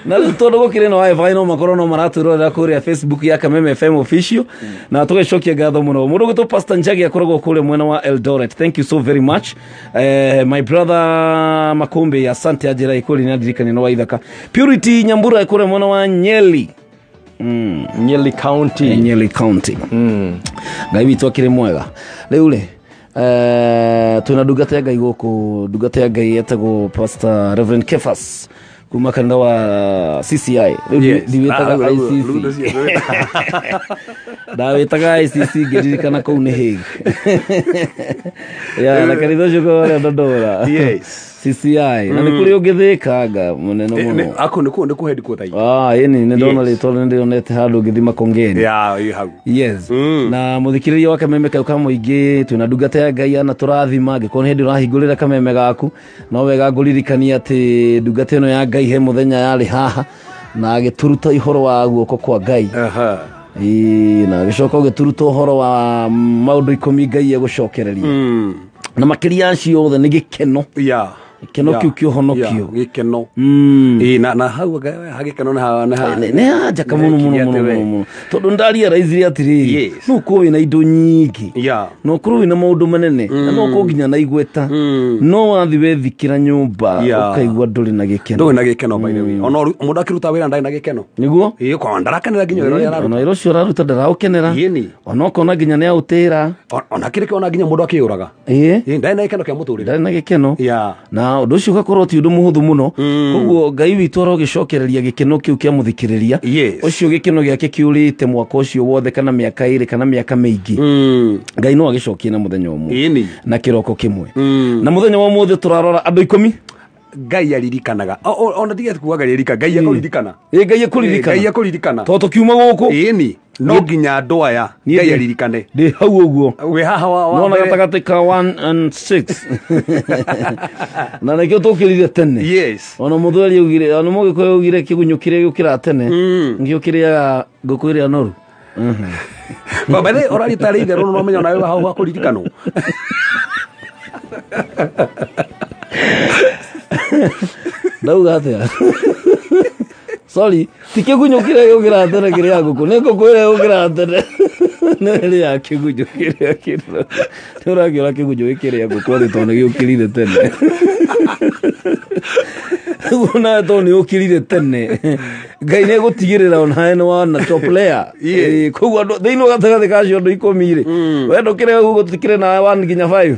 na tondu gukire no wifi no makorwo no maraturorera kuria Facebook ya Kameme FM official na tugicokia ngatho muno mundu gwitwo Pastor Njagi akoragwo kuria mwena wa Eldoret. Thank you so very much my brother Makombe asante ajira ikuri ni adirikani no Waithaka. Purity Nyambura kuria mwena wa Nyeri Nyeri County Ngai witu akire mwega riu ri tuna ndungata ya Ngai guku ndungata ya Ngai etagwo Pastor Reverend Kefas kuma kanitha wa CCI ndiwitaga ICC ndawitaga ICC ngiririkana kuu ni Hague ya na kanitha ucio kwa Dodora CCI na nikuri ungithikanga munene muno ako niku headquarter ni ndona ritwa ndionete handu ngithima kongeni yes na muthikiriria wa Kameme kau ka muingi twina ndungata ya Ngai na turathima ngikona hindi urahingurira Kameme gaku no wega nguririkania ati ndungata ino ya Ngai he muthenya yari haha na agituruta ihoro wa guoko kwa Ngai na gicoka gituruta uhoro wa maundu 10 Ngai egucokereria na makiria cio othe ni gikeno Gikeno kiu kiohonokio gikeno na hau hagikeno ne haja kamuno tondu ndaria raizire atiri no kuwi na indo nyingi no kuwi na maundu manene no kunginya na igweta no wathi wethikira nyumba ukaigwa nduri na gikeno by the way ona mundu akiruta wira ndai na gikeno niguo kwa ndarakenera nginya wira yararuta ona iro cio raruta ndarakenera ona ukona nginya ne autira ona kireke ona nginya mundu akiuraga ndai na gikeno kia muturire ndai na gikeno na undu ucio gakorwo ti undu muhuthu muno koguo Ngai witu arogicokereria gikeno kiu kia muthikiriria ucio gikeno giake kiurite mwaka ucio wothe kana miaka 2 kana miaka mingi Ngai no agicokie na muthenya umwe na kiroko kimwe na muthenya wa muthe turarora andu 10 Ngai aririkanaga ona tigete kuaga ririka Ngai akuririkana Ngai akuririkana toto kiuma guku no nginya andu aya Ngai aririkane ndi hau uguo we haha wa no na gatagati ka 1 and 6 na nekio tukirire tene ona muthweri ugire ona mugikoyo ugire kigunyukire gukira tene ngiukiria ngukwira noru baba le orari tare itero no menya nawe haha akuririkano Dauga atia sorry tikigunyukire yugira tene kire yaguku neko kwire yugira tene nere ya kigunyukire akiro turagira kigunyukire yaguku ri tone yukirire tene una tone yukirire tene Ngai ne gutigirira ona eno wana top player kugwa thiino gatagathi kacio ndo 10 we ndukire gutikire na 1 nginya 5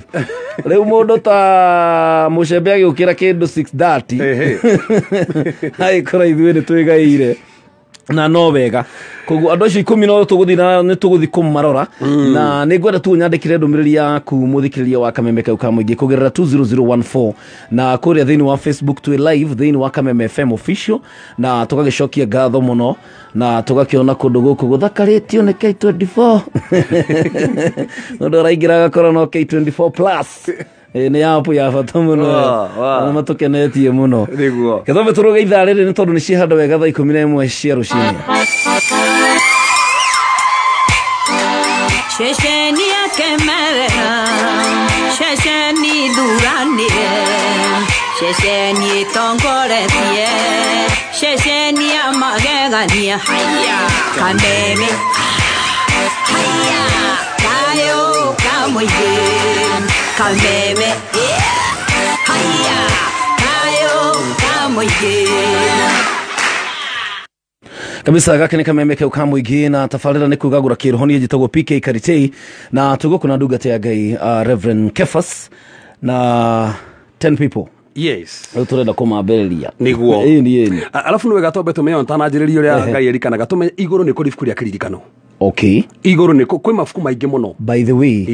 Leo mundu ta mucembe agikira kindu 6:30 hai kora ithuĩ nĩ twĩgaire na no wega koguo andu acio 10 no tuguthina ni tuguthi kumarora na ni ngwenda tu nyandikire ndumiriri yaku muthikiriria wa Kameme kau ka muingi kugerera 20014 na kuria thiini wa Facebook tu live thiini wa Kameme FM official na tugagicokia ngatho muno na tugakiona kundu guku guthakaritio ni K24 ndo raingira gakora no K24 plus ni yapo ya bata muno na matukenetie muno niguo githome turuga ithaa riri ni tondu ni cihanda wega thaa 11 cia ruciini Shesheni akemera Shesheni duranire Shesheni tongoretie Shesheni amagegania haya Kameme haya kayo kamoye Kameme haya kayo kamoye kabisa gake ni Kameme kau ka muingi na tafarira ni kugagura kirohoni jitagwo PK Karitei na tugo kuna ndungate ya Ngai Reverend Kefas na 10 people turenda kumambĩrĩria niguo alafu niwe gatombe tumenye ntananjĩrĩria ũrĩa Ngai erikanaga tumenye igũrũ nĩ kũrĩ ibuku rĩa kĩririkano igũrũ nĩ kwĩ mabuku maingĩ mũno by the way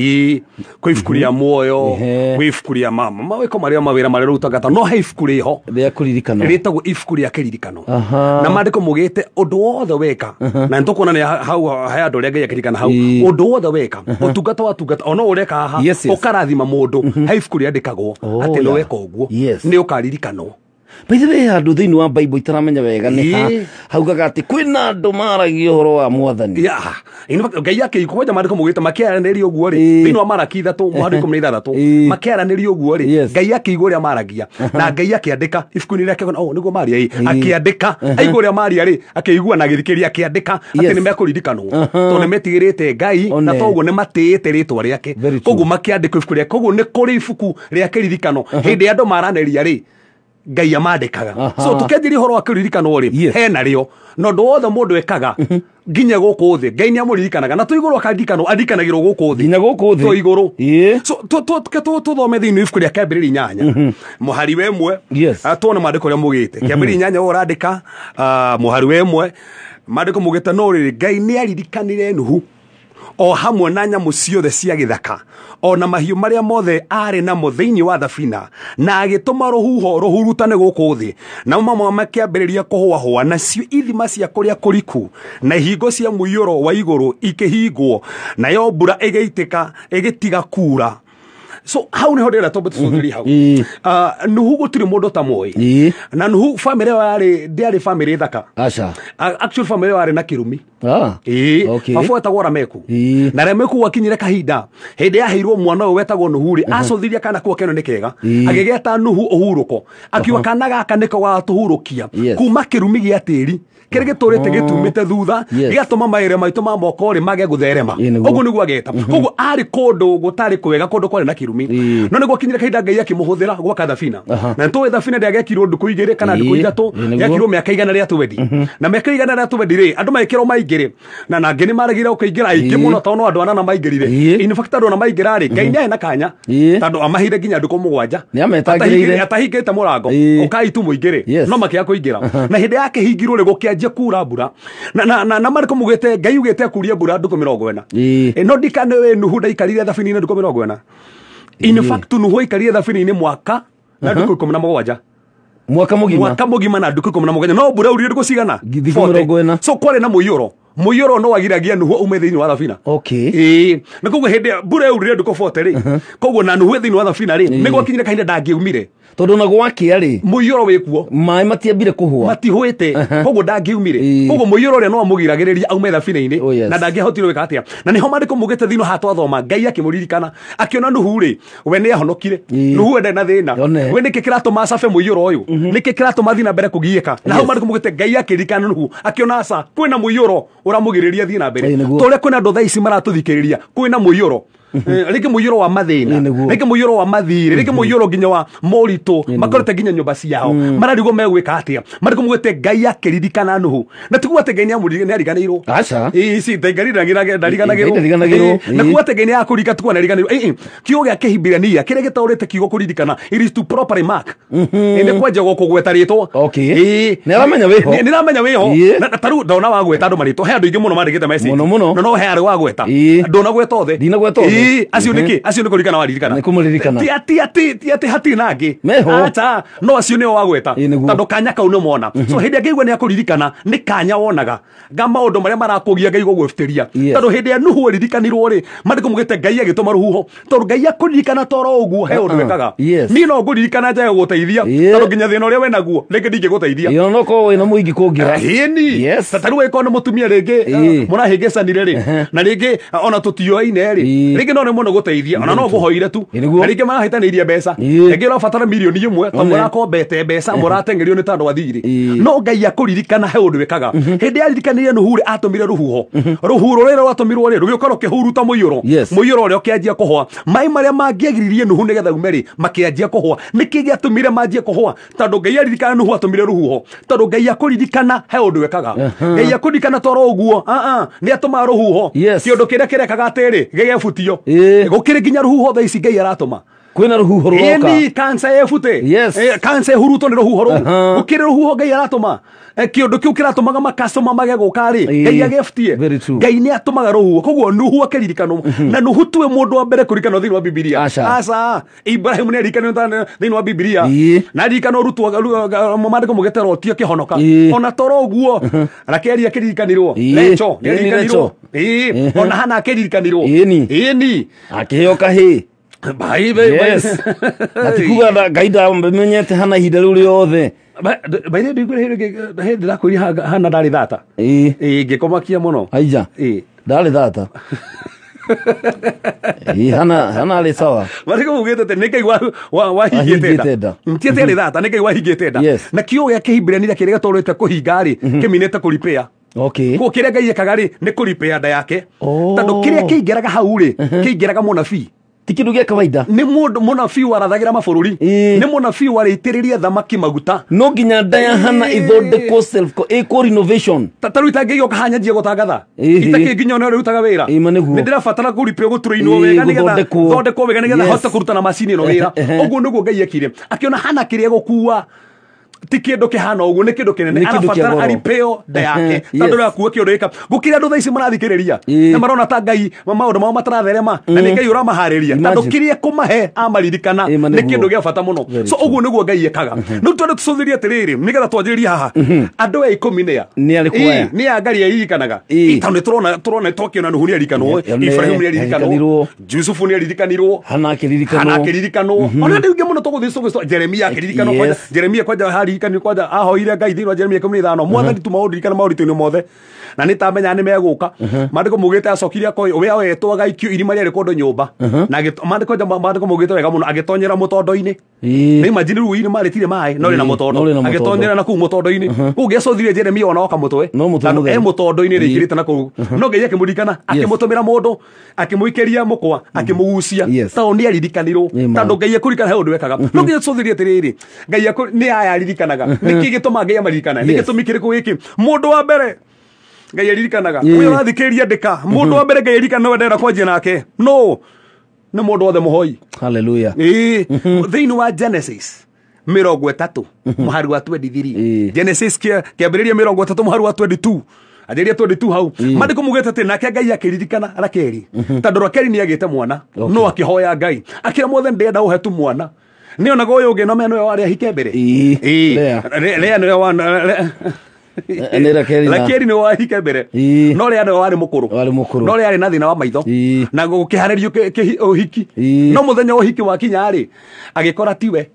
kwĩ ibuku rĩa muoyo kwĩ ibuku rĩa mawĩko marĩa mawĩra marĩa rutagata no he ibuku rĩho rĩa kũririkano rĩtagwo ibuku rĩa kĩririkano na maandĩko mugĩte ũndũ wothe weka na nĩtũkuonania hau he andũ arĩa Ngai akĩririkana hau ũndũ wothe weka ũtungata watungata ona ũreka haha ũkarathima mũndũ he ibuku rĩandĩkagwo atĩ nĩ weka ũguo nĩ ũkaririkanwo by the way andu thiini wa Bible itaramenya wega ni haugaga ati kwina andu maragia uhoro wa mwathani Ngai akĩikoja maandĩko mugĩte makĩaranĩria ũguo rĩ thiini wa Malaki 3:16 makĩaranĩria ũguo rĩ Ngai akĩigua ũrĩa maragia na Ngai akĩandĩka ibuku-inĩ rĩake nĩguo Maria akĩandĩka aigua ũrĩa Maria rĩ akĩigua na gĩthikĩria akĩandĩka atĩ nĩ mekũririkanwo tondũ nĩ metigĩrĩte Ngai na toguo nĩ matĩĩte rĩtwa rĩake koguo makĩandĩka ibuku rĩake koguo nĩ kũrĩ ibuku rĩa kĩririkano hĩndĩ andũ maranĩria rĩ Ngai amandĩkaga so tukendirie horo wa kĩririkano rĩ hena rĩo no ndũ wothe mũndũ ekaga nginya gũkũ thĩ Ngai nĩ amũririkanaga na tũigũrũ akaririkano andĩkanagĩrwo gũkũ thĩ nginya gũkũ thĩ tũigũrũ so tũthome thĩinĩ ibuku rĩa Kĩambĩrĩria 8 mũhari wa 1 tuone maandĩko ũrĩa mugĩte Kĩambĩrĩria 8 ũrandĩka mũhari wa 1 maandĩko mugĩte no rĩrĩ Ngai nĩ aririkanire Nuhu o hamwe na nyamu ciothe cia gĩthaka ona mahiũ marĩa mothe arĩ namo thĩinĩ wa thabina na agĩtũma rũhuho rũhurutane gũkũ thĩ na mamwe makĩambĩrĩria kũhũahũa nacio ithima cia kũrĩa kũriku na ihingo cia mũiyũro wa igũrũ ikĩhingwo nayo mbura ĩgĩitĩka ĩgĩtiga kuura so how ne hodera tobe tsudiri how nuhu gutiri mundu ta moyi na nuhu family yari ndiari family thaka acha actual family yari na kirumi okay mafuata gora meku na remeku wakinyire kahinda hinde yahirwo mwana we wetagwo nuhuri acothiria kana kuo keno nikega agigeta nuhu uhuruko akiwa kana gaka niko wa tuhurukia kuma kirumi gia tiri kire giturite gitumite thutha gigatuma maire maitu ma moko ri mage gutherema ugu niguo ageta ugu ari kondo gutari kwega kondo kwari na kirumi no niguo kinyire kahinda ngai akimuhuthira gwaka thabina na ntuwe thabina ndiagekirwo nduku igire kana nduku ithatu yakirwo miaka igana ria tuwendi na miaka igana ria tuwendi ri andu maikirwo maingire na nangi ni maragire ukaingira aingi muno tono andu anana maingirire in fact andu na maingira ri ngai nae na kanya tondu amahire ginya nduku mugwanja ni ametagirire atahingite murango ukaitu muingire no makia kuingira na hindi yake hingirwo ri gukianjia kura mbura na mariko mugete ngai ugete kuria mbura nduku 40 no ndikane we nuhu ndaikarire thabini-ini nduku 40 in fact nuhu ikarire thabini-ini mwaka na nduku 17 mwaka mugima na nduku 17 no mbura uri nduku cigana 40 so kware na muyoro no wagiragia nuhu ume thiini wa thabina na koguo hindi mbura uri nduku 40 ri koguo na nuhu thiini wa thabina ri niguo kinyire kahinda ndangiumire tondu na gwakia ri muyoro wikuo mai matiambire kuhua matihwite koguo ndangiumire koguo muyoro ri no amugiragiriria aume thabina-ini na ndangihotire wika atia na niho mariko mugite thino hatwa thoma ngai akimuririkana akiona nuhu ri we ni ahonokire nuhu ende na thina we niki kiratuma safe muyoro uyu niki kiratuma thina mbere kugieka na ho mariko mugite ngai akiririkana nuhu akiona asa kwina muyoro uramugiriria thina mbere tole kwina ndo thaici maratuthikiriria kwina muyoro rike muyoro wa mathina rike muyoro wa mathire rike muyoro ginya wa morito makorete ginya nyumba ciao mararigo megwika atia mariko mugete ngai akiririkana nuhu na tiguo ate ngai ni amurire ni ariganirwo acha si ngai ndariganagirwo na kuo ate ngai ni akurika tiguo na ariganirwo kiugo gia kihibirania kire gitaurite kiugo kuririkana it is to properly mark ende kwaje gukugweta ritwo ni aramenya wiho ni aramenya wiho na taru ndona wa gweta andu marito he andu ingi muno marigite message no he ari wa gweta ndona gweta othe dina gweta acio ni kurikana waririkana ni kumuririkana ti hati nangi acha no acio ni wagweta tondu kanya kau ni mona so hindi angeigua ni akuririkana ni kanya wonaga nga maundu maria marakugia ngai gugwefteria tondu hindi ya nuhu ririkaniirwo ri mariko mugite ngai agituma ruhuho tondu ngai akuririkana toro uguo he undu wekaga ni no nguririkana njae guteithia tondu nginya thina uria we naguo ringi ndingi guteithia yo no ko we na muingi kungira ni tataru we kono mutumia ringi murahingicanire ri na ringi ona tutioine ri ringi no muno guteithia ona no guhoire tu ringi marahitanirie mbeca ringi no fatara milioni imwe to murakombete mbeca muratengerio ni tandu athiri no ngai akuririkana he undu wekaga hindi aririkanire nuhu ri atumire ruhuho ruhuro rero watumirwo ri rugikoro kihuruta muyoro muyoro ri okianjia kuhwa mai maria mangiagiririe nuhu nigetha umeri makianjia kuhwa niki giatumire manjia kuhwa tandu ngai aririkana nuhu atumire ruhuho tandu ngai akuririkana he undu wekaga ngai akuririkana toro uguo ni atuma ruhuho kiondu kiria kirekaga atiri gegefutio gukiri ginya ruhuho tha ici ngai aratuma kwina ruhuho ruroka ni kansa efute kansa huruto ni ruhuho ru ukiri ruhuho ngai aratuma kiondu kiu kiratumaga makastoma mage gukari ngai agefutie ngai ni atumaga ruhuho koguo nuhu akiririkano na nuhu tuwe mundu wa mbere kurikano thini wa bibilia aca Ibrahim ni arikano thini wa bibilia na arikano rutwa mamariko mugetero tio kihonoka ona toro uguo rakeria kiririkanirwo lecho ni aririkanirwo ona hana akiririkanirwo ni akihoka hi yes atikuga gaida menyete hana ihinda riu riothe baire ndigure ndakuri hana ndari thata ngikomakia muno aija ndari thata hana ali sawa mariko mugete te nikai wahingite nda mtiete ali thata nikai wahingite nda na kiugo gia kihibirania kiria gatorete kuhinga ri kiminete kuripea ko kiria ngai ekaga ri ni kuripea nda yake tondu kiria kiingeraga hau ri kiingeraga munabii tikindu gia kawaida ni mundu munabii warathagira mabururi ni munabii wareitiriria thamaki maguta no nginya ndaya hana ithondeko self eco renovation tataru itangiyo kahanyanjie gutangatha itake nginya no rutaga wira ni ndirabatara kuripio guturainwo wega nigetha thondeko wega nigetha hote kuruta na macini no wira uguo niguo ngai ekire akiona hana kiria gukua ti kindu kihana uguo ni kindu kinene arabatara aripeo nda yake tondu ria kuwa kindu gika gukira andu thaici marathikiriria na marona ta ngai maundu mao mataratherema na ni ngai uramahariria tondu kiria kumahe amaririkana ni kindu gia bata muno so uguo niguo ngai ekaga no tondu tucuthirie atiriri nigetha twanjiririe haha andu 10 ni alikuwa ni angali yaririkanaga tondu turona tokiona nuhu ni arikanwo Ibrahim ni arikanwo Yusufu ni arikanirwo hana akiririkanwo ona ndi ngi muno tuguthicwo Jeremia akiririkanwo kwa Jeremia kwa harikani kwa ahoire ngai thirwa Jeremia 15 mwathani tu maundirikana mauritu-ini mothe na ni tamenya ni meguka mandiko mugite acokiria ko we etwa gaikio irima ria rikondo nyumba na mandiko mugite wega muno agitonyera mutondo-ini ni imagine ruini maritire mai no rina mutondo agitonyera na ku mutondo-ini ku giacothirie Jeremia ona oka mutwe na mutondo-ini rikirite na ku no ngai akimurikana akimutumira mundu akimuikeria mukwa akimugucia tauni aririkanirwo tondu ngai akurikana he undu wekaga no ngai acothirie atiriri ngai ni aya aririkanaga niki gituma ngai amarikana ni gitumi kiriku giki mundu wa mbere ngai aririkanaga uyo rathikiria ndika mundu wa mbere ngai aririkana no ndera kwanjia nake no ni mundu othe muhoi haleluya thiini wa Genesis 30 muhari wa 23 Genesis kiambiriria 30 muhari wa 22 ajeria 22 hau mandiko mugete ati nake ngai akiririkana Rakeli tondu Rakeli ni agite mwana no akihoya ngai akira mothe ndenda uhe tu mwana ni ona goyo ungi no meno wari ahike mbere Lea ni wana Rakeli ni wahike mbere no ria ndo wari mukuru no ria ari na thina wa maitho na gukiharirio uhiki no muthenya uhiki wa kinyari agikora tiwe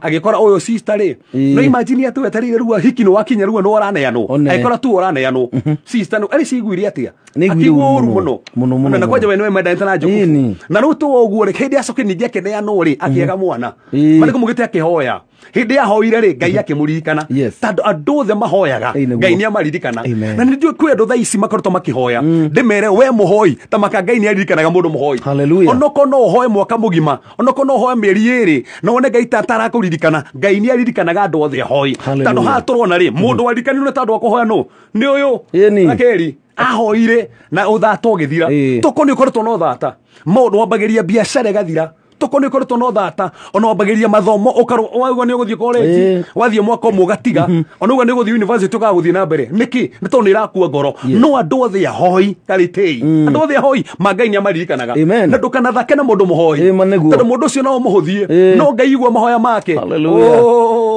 agikora uyo sister ri no imagine atu etari ruwa hiki no wakinya ruwa no waraneanwo agikora tu waraneanwo sister no ari ciguire atia akiguru muno na kwaje we menda ntana njuku na no tu oguo ri hindi acoke ningi akeneanwo ri akiega mwana mariko mugite akihoya hindi ahoire ri ngai akimuririkana tondu andu othe mahoyaga ngai ni amaririkana na ni kwi andu thaici makoretwo makihoya ndimere we muhoi ta maka ngai ni aririkanaga mundu muhoi onoko no hoye mwaka mugima onoko no hoye mieri iri no one ngai tatara kuririkana ngai ni aririkanaga andu othe hoi tondu ha turona ri mundu waririkanirwo tondu wa kuhoya no ni uyu Rakeli ahoire na uthato githira toko ni ukoretwo no thata maundu wambagiria biacara gathira toko ni ukoretwo no thata ona wambagiria mathomo ukaro wauga ni uguthie college wathie mwaka umwe gatiga ona uga ni uguthie university ugaguthie na mbere niki ni tondu irakua ngoro no andu othe ahoi karitei andu othe ahoi mangai ni amaririkanaga na ndukana thake na mundu muhoi tondu mundu ucio no muhuthie no ngai igua mahoya make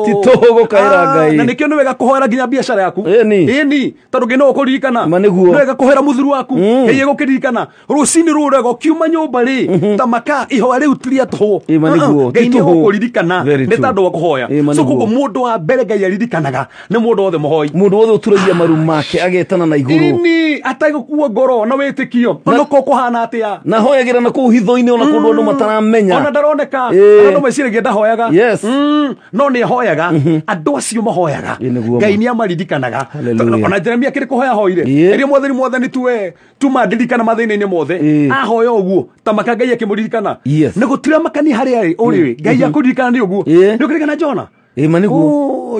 titogo kaira ngai na nikio ni wega kuhoera nginya biacara yaku ni tondu ngi no ukuririkana ni wega kuhoera muthuru waku ngai egukiririkana rucini rurego kiuma nyumba ri ta maka ihoya riu tiria toho ngai ni ukuririkana ni tondu wa kuhoya so kuko mundu wa mbere ngai aririkanaga ni mundu othe muhoi mundu othe uturagia maru make agetana na iguru ni atagukua ngoro na witikio no kuhana atia na hoyagira na ku hitho-ini ona kundu andu mataramenya ona ndaroneka andu meciragia ndahoyaga no ni hoyaga andu acio mahoyaga ngai ni amaririkanaga ona Jeremia kiri kuhoya hoire iri mwathani tuwe tumandirikana mathina-ini mothe ahoya uguo ta maka ngai akimuririkana ni gutira makani haria uri ngai akuririkana ni uguo ni ukiririkana Jona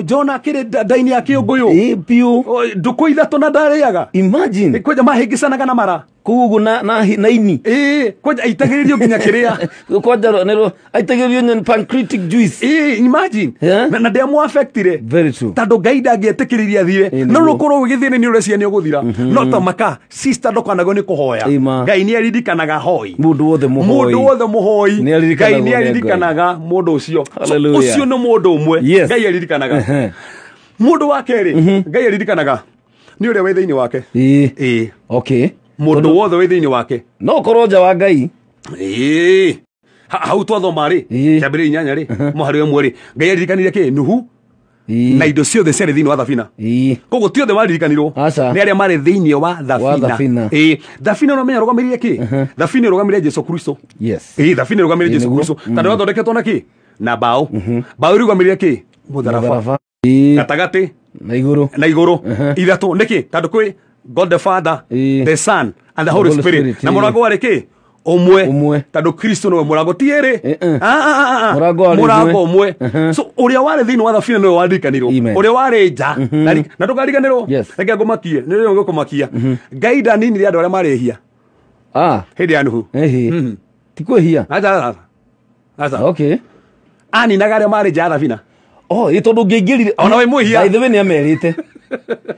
Jona kire daini yake uguyo piu nduku ithatu na ndariaga imagine kwaja mahingicanaga na mara kugu na ini kwaja aitagiririo nginya kiria kwaja nero aitagiririo pancreatic juice imagine na ndemo affectire very true tondu ngai ndangietikiriria thire no rukorwo githine ni urecia ni uguthira no ta maka sister ndokanago ni kuhoya ngai ni aririkanaga hoi mundu othe muhoi ngai ni aririkanaga mundu ucio ucio ni mundu umwe ngai aririkanaga mundu wa keri ngai aririkanaga ni uria we thiini wake okay mundu wothe we thiini wake no korwo nja wa ngai hau twathoma ri kiambiri inyanya ri muhari umwe ri ngai aririkanire ki Nuhu na indo ciothe ciarĩ thĩinĩ wa thabina koguo ti othe maririkanirwo nĩ arĩa marĩ thĩinĩ wa thabina thabina no menya rũgamĩrĩire kĩ thabina rũgamĩrĩire Jesu Kristo thabina rũgamĩrĩire Jesu Kristo tondũ wathondeketwo na kĩ na mbaũ mbaũ rũgamĩrĩire kĩ mũtharaba gatagatĩ na igũrũ ithatũ nĩkĩ tondũ kwĩ God the Father the Son and the Holy Spirit na mũrango warĩ kĩ umwe tondu Kristo no murango ti eri murango umwe so uria wari thiini wa thabina no wandirikanirwo uria wari nja na ndukariganirwo reke ngumakie ni rio ngukumakia ngai ndanini ri andu aria marehia hindi ya Nuhu ti kwehia aza okay ani nagare mari nja thabina oh itondu ngingirire ona we mwihia by the way ni amerite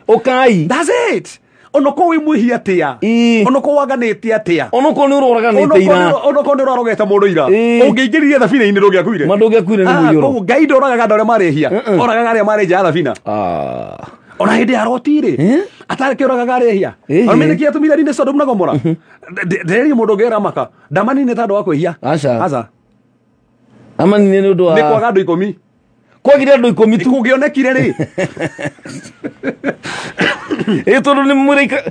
ukai that's it onoko we mwihia atia onoko waganite atia onoko ni uroraganite ira onoko ni urarogete mundu ira ungingiririe thabina-ini ndungiakuire mandungiakuire ni muiyoro koguo ngai ndoraga andu aria marehia oraga aria marenja thabina ona hindi arotire atareke oraga arehia amene kia tumira rinde Sodom na Gomora nderi mundu ngera maka damani ni tando wako ihia aza amani ni ndu wa ni kwaga andu 10 kwagire andu 10 tu kungionekire ri tondu ni murika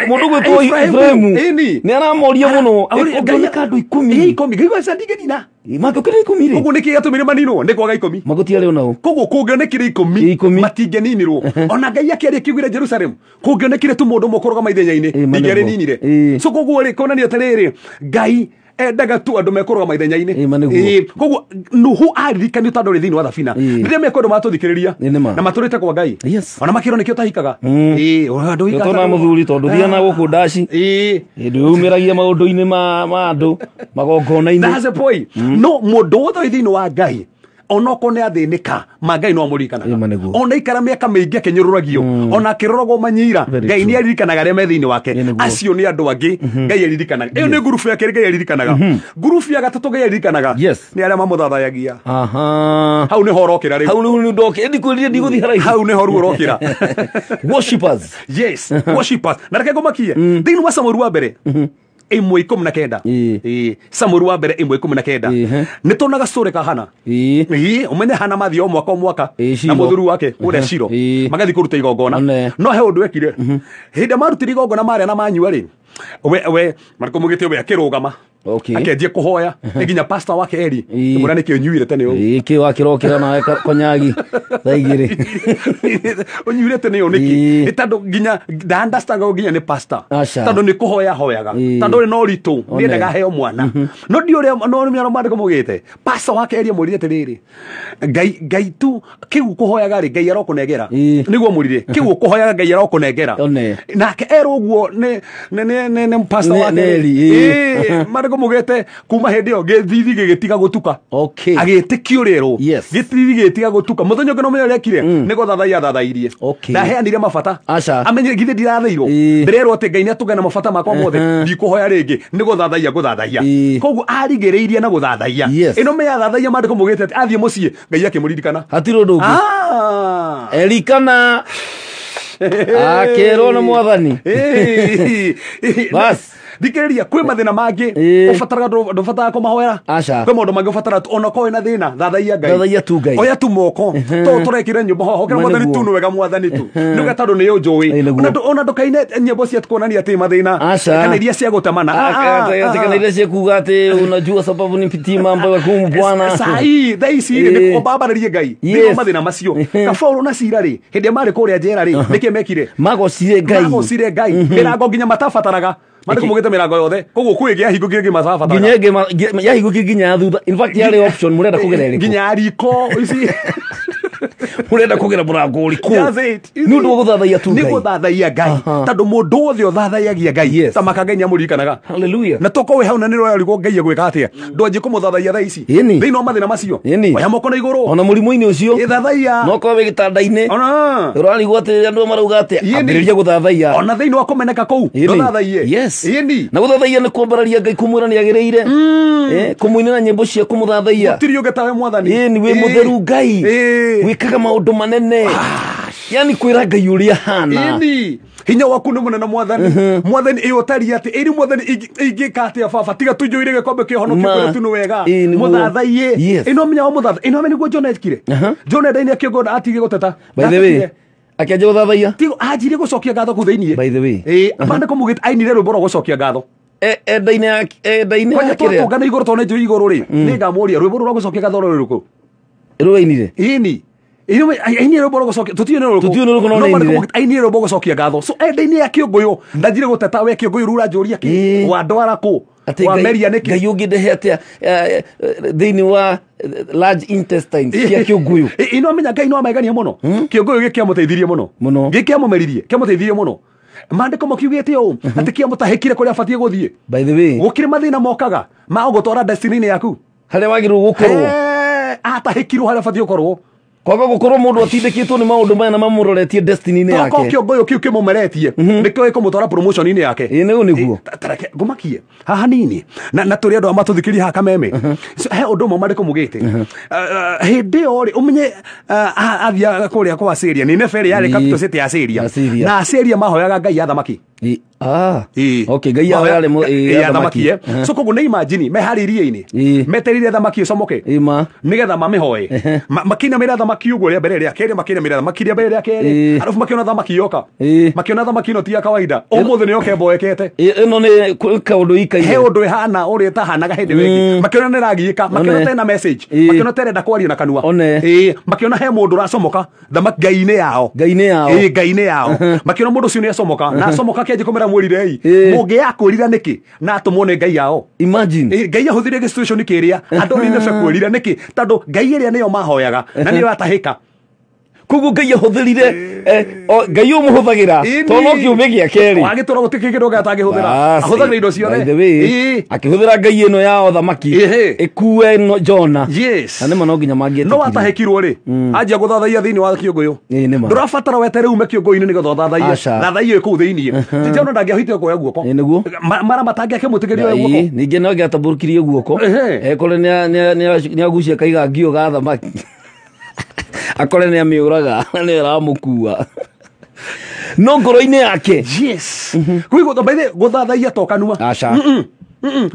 mundu gwitwo Ibrahimu ni aramoria muno ngaka andu 10 ngigwa sandigenina makokire 10 koguo niki gatumire manino ndi kwaga 10 magutiare onao koguo kungionekire 10 matingeninirwo ona ngai akiaria kiugire Jerusalem kungionekire tu mundu mukoroga maithenya-ini ndingeri ninire so koguo ri konania tariri ngai endaga tu andu mekoroga maithenya-ini koguo nuhu aririkani tando ri thini wa thabina riria mekwendo matuthikiriria na maturite kwa ngai ona makiro nikio tahikaga andu ikaga tona muthuri tondu thiana guku ndaci ndu umiragia maundu-ini ma andu magongona-ini that's the point no mundu wothe thini wa ngai onoko ne athinika mangai no amurikanaga ona ikara miaka mingi akenyururagio ona akirorogwo manyira ngai ni aririkanaga aria me thiini wake acio ni andu angi ngai aririkanaga iyo ni group ya keri ngai aririkanaga group ya gatatu ngai aririkanaga ni aria mamuthathayagia hau ni horokira ri hau ni ndoke ndikuririe ndiguthi haraihu hau ni horu urokira worshipers yes worshipers na reke ngomakie thiini wa Samuel wa mbere 1:19 Samuel wa mbere 1:19 ni tonaga story ka Hana umenye Hana mathio mwaka na muthuru wake ure Shiro magathi kuruta igongona no he undu ekire hindi marutire igongona maria na manyua ri we mariko mugite we akirugama akenjie kuhoya nginya pastor wake Eli mura nikio nyuire tene u iki wakirokira nawe konyagi thaigiri unyuire tene u niki tando nginya da understand nginya ni pastor tando ni kuhoya hoyaga tando no ritu ni ndaga heo mwana no ndi uri no ni mwana mariko mugite pastor wake Eli murire tiriri ngai tu kiu kuhoyaga ri ngai arokunegera niguo murire kiu kuhoyaga ngai arokunegera nake eruguo ne pastor wake Eli mariko mugete kuma hindi yo githithi gigitiga gutuka agitikio rero githithi gigitiga gutuka muthenya ngeno menya rekire ni guthathaia thathairie na heanire mabata amenye githe ndirathairwo ndirerwo ati ngai ni atugana mabata makwa mothe ndikuhoya ringi ni guthathaia koguo arigiriirie na guthathaia ino menya thathaia mariko mugete ati athie mucii ngai akimuririkana hatiro ndu elikana akero na mwathani bas dikiriria kwi mathina mangi ufataraga ndufataraga kumahoera kwi maundu mangi ufatara ona ko ina thina thathaia ngai oya tu moko to turekire nyumba ho kira mwathani tu nwega mwathani tu nuga tondu ni unjui ona ndukaine nyimbo cia kuonania ati mathina kana iria cia gutemana kana iria cia kuga ati unajua sababu ni pitia mambo ya kumu bwana sai thaisi ni kubabaririe ngai ni mathina macio kafaulu na cirari hindi mari kuria njera ri niki mekire magocire ngai mirango nginya matafataraga mariko mugite mirango yothe koguo kuigia hingo kingi matafataraga nginya ya hingo kingi nya thutha in fact yari option murenda kugera iri nginya riko ici murenda kugera murango uriku ni undu guthathaia tu ngai ni guthathaia ngai tondu mundu wothe uthathaiagia ngai tamaka ngai nyamurikanaga hallelujah na toko we hau na ni roriko ngai gwika atia ndonje kumuthathaia tha ici thiini wa mathina macio oya moko na iguru ona murimu-ini ucio ithathaia no ko we gitanda-ini ona urarigwo ati andu marauga ati ambiriria guthathaia ona thiini wa kumeneka kuu nduthathaie na guthathaia ni kumbararia ngai kumwira ni agiriire kumuinira nyimbo cia kumuthathaia gutirio getawe mwathani ni we mutheru ngai wikaga maundu manene yani kwira ngai uria hana hinya waku ni munene mwathani iyo tari ati iri mwathani ingika ati baba tiga tunjuire gikombe kihonokio kure tu ni wega muthathaie ino menya wa muthatha ino menya niguo John ekire John ndaini akiongo atige guteta by the way akianjia guthathaia tigo anjire gucokia ngatho ku thiini by the way amanda ko mugite ainire rwimbo rwa gucokia ngatho ndaini akire ngana iguru tone njui iguru ri ni ngamuria rwimbo rwa gucokia ngatho ruruku ruinire ino ainire rwimbo rwa gucokia tutio no ainire rwimbo gucokia ngatho so ndaini ya kiongoyo ndanjire guteta we kiongoyo rura njuria ki wa ndwara ku wa meria niki ngai ungidehe atia thiini wa large intestines cia kiongoyo ino menya ngai no amegania muno kiongoyo gikiamuteithirie muno gikiamumeririe kiamuteithirie muno mandiko makiugite o ati kiamutahekire kuria afatie guthie by the way gukire mathina mokaga ma ugutwara destiny yaku haria wagirwo gukorwo atahekirwo haria afatie gukorwo kwaga gukorwo mundu atindikitwo ni maundu maya na mamuroretie destiny-ini yake toko kiongoyo kiu kimumeretie nikio ikumutwara promotion-ini yake niguo tareke ngumakie haha nini na turi andu amatuthikiria ha kameme he undu mo mariko mugite hindi ori umenye athia kuria kwa Syria ni neferi yale capital city ya Syria na Syria mahoyaga ngai ya thamaki okay ngai yao yale ya thamaki so koguo ni imagine me hariria-ini meterire thamaki comoke nigetha mamihoe makina mira thamaki uguo ria mbere ria keri makina mira thamaki ria mbere ria keri alafu makiona thamaki yoka makiona thamaki no ti ya kawaida umuthi ni yoke mboekete ino ni kaundu ikaire he undu ihana uri tahanaga hindi wingi makiona ni ragiika makiona tena message makiona terenda kwaria na kanua makiona he mundu racomoka thamaki ngai-ini yao ngai-ini yao makiona mundu ucio ni acomoka na acomoka kiaje kumera mwirire mungi yakwirira niki na atumone ngai yao imagine ngai ahuthire situation kiria andu ni nebe kwirira niki tondu ngai iria niyo mahoyaga na niyo atahika koguo ngai ahuthirire ngai umuhuthagira to no kiume gia keri agitura gutikigiro gatangihũthĩra ahũthagĩra indo ciothe akihũthĩra ngai ĩno ya othamaki ĩkue Jona na nĩma no nginya mangĩetĩkirie no atahĩkirwo rĩ anjia gũthathaia thĩinĩ wa kĩũngũyũ ndũrabatara wetere ume kĩũngũ-inĩ nĩgetha ũthathaie thathaia ĩkũu thĩinĩ Jona ndangĩahotire kuoya guoko nĩguo mara matangĩakĩmũtĩkĩria oya guoko ningĩ no angĩatamburukirie guoko ekore nĩagucia kaiga ngio ga thamaki akore ni amiuraga ni aramukua no ngoro-ini yake kuigo tobaide guthathaia to kanua aca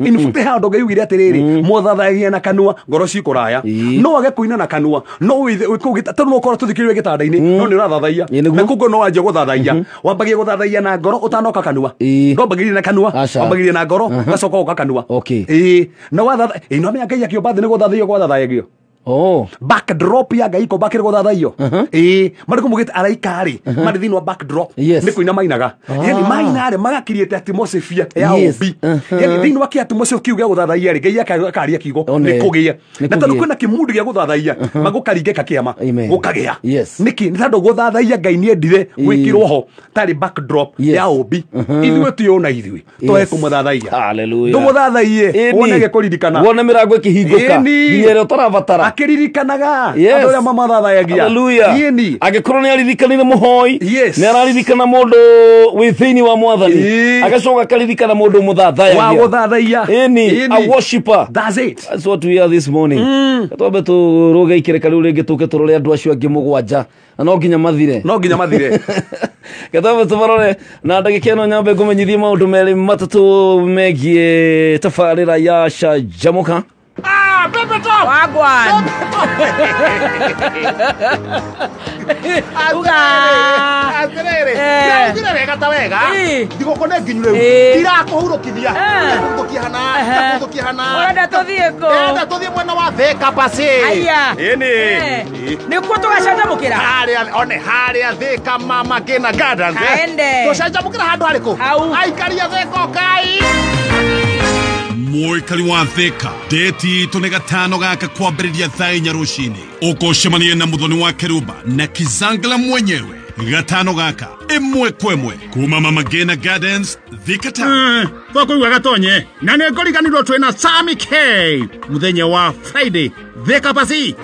infuti handu ngai atiriri muthathagia na kanua ngoro cikuraya no age kuina na kanua no kugita tondu no kora tuthikiriwe gitanda-ini no ni urathathaia na kugo no anje guthathaia wambagie guthathaia na ngoro utanoka kanua ndwambagirie na kanua wambagirie na ngoro gacoka uka kanua na wathatha no amenya ngai akĩũmba thĩ nĩ gũthathaio gwathathayagio backdrop ya ngai ko bakire guthathaio mari kumugite araikari mari thini wa backdrop ni kuina mainaga yani mainare magakiriete atmosphere ya obi yani thini wa atmosphere kiuge guthathaia ri ngai akaria kigo ni kugia na tondu kwina kimundi gia guthathaia magukaringika kiama gukagia niki ni tondu guthathaia ngai ni endire gwikirwo ho tari backdrop ya obi ithuĩ tiona ithuĩ toe kumuthathaia haleluya ndumuthathaie wonege kuririkana wone mirango ikihingũka nginya ĩrĩa ũtarabatara akiririkanaga andu aria mamathathayagia agikorwo ni aririkanire muhoi ni araririkana mundu wi thiini wa mwathani agacoka akaririkana mundu muthathayagia wa guthathaia a worshipper that's what we are this morning katwambe turuge ikireka riu ringi tuke turore andu acio angi mugwanja na no nginya mathire katwambe tubarore na ndagika ino nyambe ngumenyithie maundu meri matatu megie tabarira ya Canjamũka Pepe Top! Wagwan! Uga! Atirere! Ndire wega ta wega. Ndigukone nginyu riu. Ndirakuhurukithia. Ndakuhurukithia hana. Urenda tuthie ku? Enda tuthie mwena wa Thika basi. Aya. Nikuo tugacanjamũkĩra? Haria Thika Mama Ngina Gardens. Aende. Tucanjamũkĩra handu hariku? Aikaria Thika Ngai. Muikari wa Thika deti itũ nĩ gatano gaka kwambĩrĩria thaa 4 rũcinĩ ũkũcemania na mũthoni wa Keruba na Kizangla mwenyewe gatano gaka ĩmwe kwa ĩmwe kuma Mama Ngina Gardens Thika Town twakũigua gatonye na nĩ ngũriganĩrwo twĩna Sammy K mũthenya wa Friday Thika basi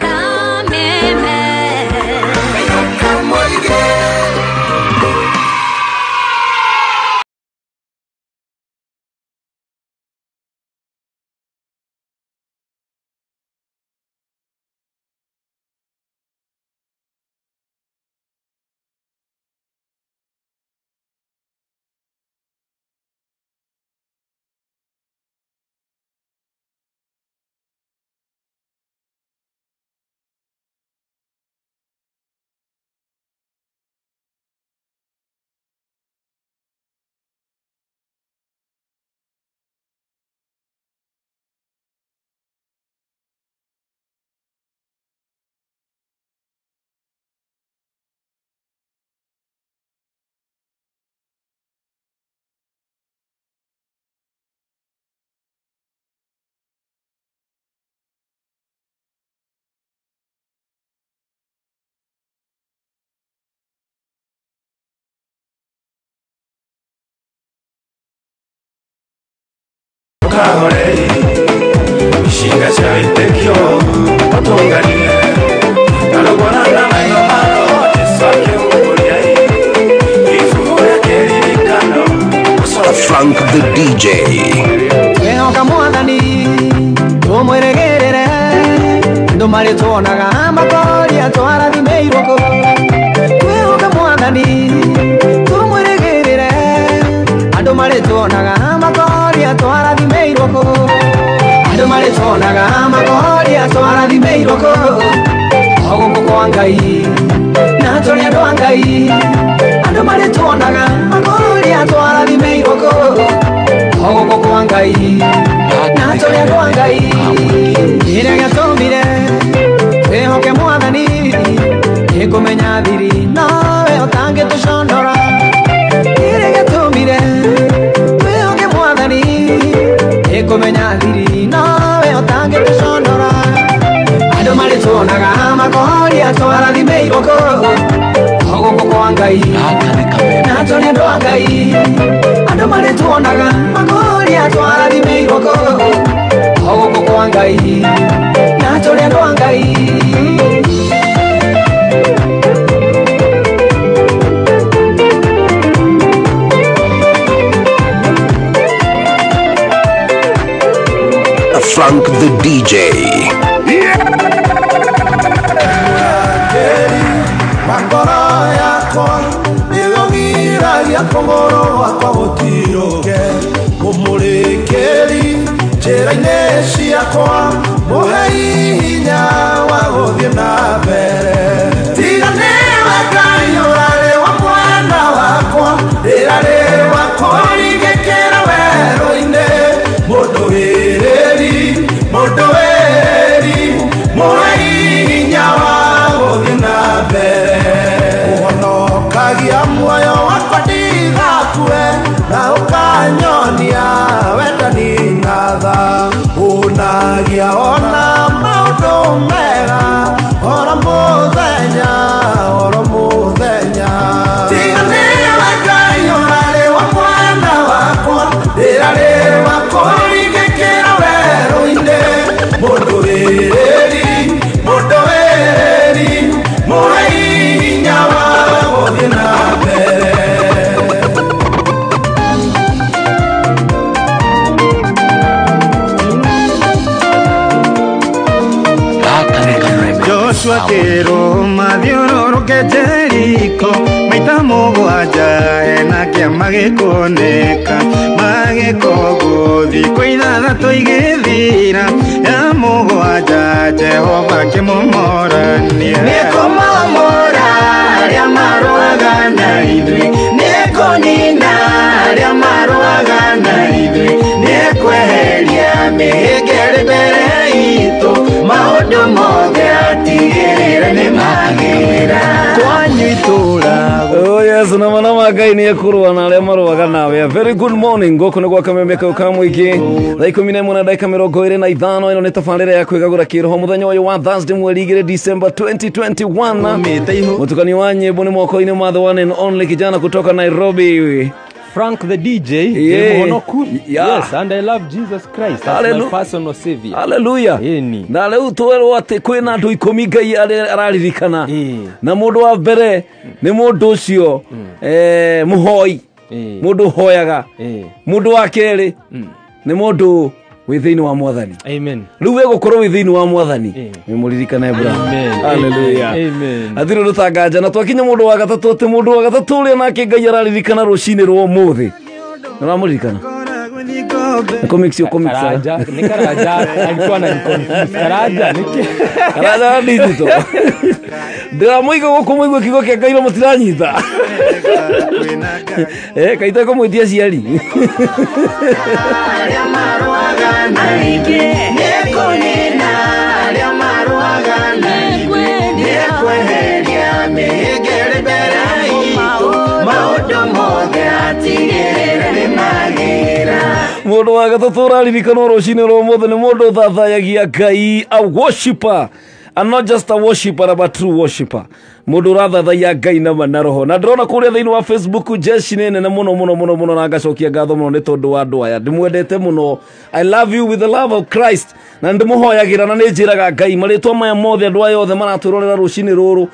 kahore ishinga cha itekyo watonganie nalogwana Frank the DJ. Wehoka mwathani tumwiregerere andu marituonaga makoria twarathimeirwo ku. Wehoka mwathani tumwiregerere andu marituonaga makoria twarathimeirwo ku. Andu marituonaga makoria twarathimeirwo ku. Oguku kwa Ngai na turi andu a Ngai andu marituonaga makoria twarathimeirwo ku. Oguku kwa Ngai na turi andu a Ngai ire gatumire wehoke mwathani ikumenya thiri nawe utangituconora. Ire gatumire wehoke mwathani ikumenya thiri nawe utangituconora. Andu marituonaga makoria twarathimeirwo ku. Oguku kwa Ngai na turi andu a Ngai andu marituonaga makoria twarathimeirwo ku. Oguku kwa Ngai na turi andu a Ngai. Frank the DJ. Mangoro yakwa niyogiragia kogoro wakwa gutiroke umurikiri njira-ini ciakwa muhei hinya wa guthie na mbere. Tiga niwe Ngai urari wa mwana wakwa rirari wakwa rigikira werũ-ini. Mundu wirĩri muhei hinya wa guthie na mbere. Uhonokagia muoyo wakwa ndigakue na ukanyonia wendani na tha. Unagia ona maundu mega oro muthenya oro muthenya. Tiga niwe Ngai urari wa mwana wakwa rirari wakwa rigikira werũ-ini. Mundu wirĩri muhei hinya wa guthie na mbere. Joshua Kero mathiũrũrũke Jeriko maita mũgwanja hena kĩama gĩkuoneka magĩkoguo thikũ ithathatũ igĩthira ya mũgwanja Jehova akĩmũmorania. Nĩkũmomora arĩa marũaga na ithuĩ, nĩkũnina arĩa marũaga na ithuĩ, nĩkweheria mĩhĩnga mbere itũ, maũndũ mothe atigĩrĩre nĩmagĩra kwanyu itũra. Oh yes, na manama Ngai ni ekurwa na arĩa marũaga nawe. Very good morning. Gũkũ nĩ gwa Kameme kau ka mũingĩ. Thaa 11 na dakika 25. Ĩno nĩ tabarĩra ya kwĩgagũra kĩroho mũthenya ũyũ wa Thursday mweri 2 December 2021. Mũtukani wa nyĩmbo nĩ moko-inĩ ma the one and only kijana kutoka Nairobi, Frank the DJ. Yes, and I love Jesus Christ as my personal savior. Hallelujah. Na leo tuwerwo ati kwina andu 10 Ngai araririkana. Na mundu wa mbere ni mundu ucio muhoi. Mundu hoyaga. Mundu wa keri ni mundu within wa Mwathani. Amen. Riu wegukorwo within wa Mwathani ni muririkane bra. Hallelujah. Amen. Athiru rutanganja na twakinya mundu wa gatatu ati mundu wa gatatu uri nake Ngai araririkana rucini rwo muthi. Na muririkana comics Karaja alikuwa anajiconfuse. Karaja digital ndira muigo guku muigo kigo kia Ngai mutiranyita kaita ko mwitia ciari mundu wa gatatu uraririkana rucini rwo muthi ni mundu thathayagia Ngai, a worshipper, and not just a worshipper but true worshipper. Mundu rathathaya Ngai na roho. Na ndrona kuria thiini wa Facebook jeshi nene na muno na ngacokia ngatho muno ni tondu wa andu aya ndimwendete muno. I love you with the love of Christ na ndimuhoyagira na ninjiraga Ngai maritwa maya mothe andu aya othe maratwirorera rucini ruru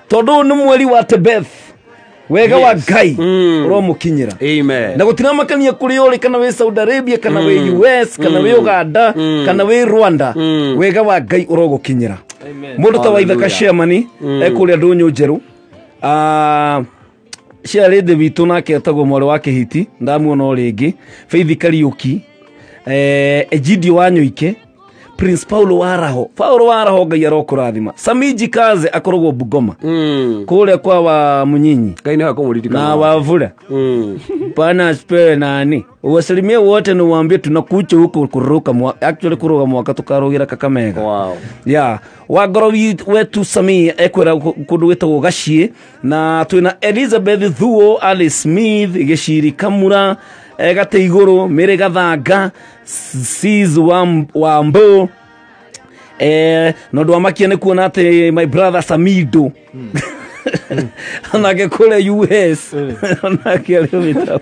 tondu ni mweri wa Tebeth. wega wa Ngai uromukinyira amen na gutina makania kuri uri kana we Saudi Arabia kana we US kana we Uganda kana we Rwanda wega wa Ngai urogukinyira mundu ta waithaka Sherman ekuri ndunyu njeru ciarä ndä witå nake etagwo mwarä wa kä hiti ndamuona o rä ngä Faith Kariuki Egidio wa Nyoike Prince Paulo waraho Ngai arokå rathima Samiji Kaze akoragwo Bungoma kå rä a kwa wa Munyinyi na Wavura pana spare nani uwasalimia wote na uambie tunakucha huko kuruka actually kuruka mwaka tukarugira Kakamega wagoro wetu Samia ekwera kundu wetagwo Gashie na twina Elizabeth Thuo Ali Smith Geshiri Kamura Gate Iguru Mere Gathanga Siz wa Mbo no ndo amakia ne kuona ate my brother Samido anake kule US anake aliyomita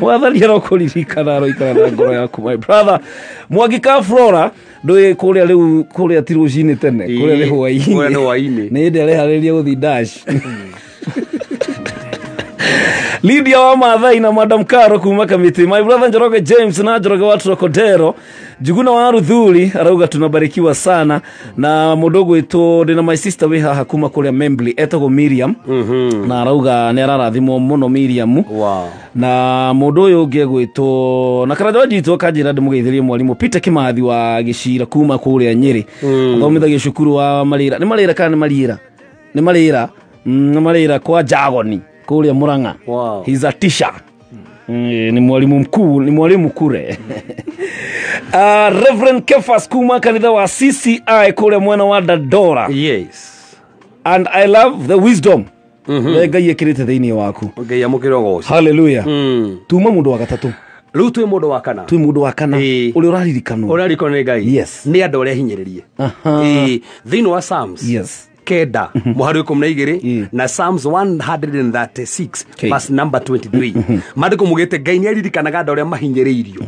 wathari arokuririkana roikana ngoro yaku my brother Mwagika Flora ndo kule leo kule atirujini tene kule leo waini ne ndele halelia uthi dash Lydia wa Mathai na Madam Karo kuma Kamiti my brother Njoroge James na Njoroge watu Kodero Juguna wa Ruthuri arauga tunabarikiwa sana na mudogo wetu ndina my sister we haha kuma kule Membli etago Miriam na arauga ne ararathimo muno Miriam na mudoyo ngegwito na karaja wajito kajira ndimugeithirie mwalimu Peter Kimathi wa Gishira kuma kule Nyeri athomithagia cukuru wa Malira ni Malira kana ni Malira kwa Jagoni kule Muranga he's a teacher ni mwalimu mkuu ni mwalimu kure Reverend Kefas kuma kanitha wa CCI kule mwana wa Dadora and I love the wisdom Ngai ekirite thiini waku Ngai amukirogwo hallelujah tuma mundu wa gatatu riu twi mundu wa kana uri uraririkanwo ni Ngai ni andu aria hinyiririe thiini wa Psalms keda muhari ko mnaigire na Psalms 136 verse number 23 madiko mugete Ngai ni aririkanaga andu aria mahinyiriirio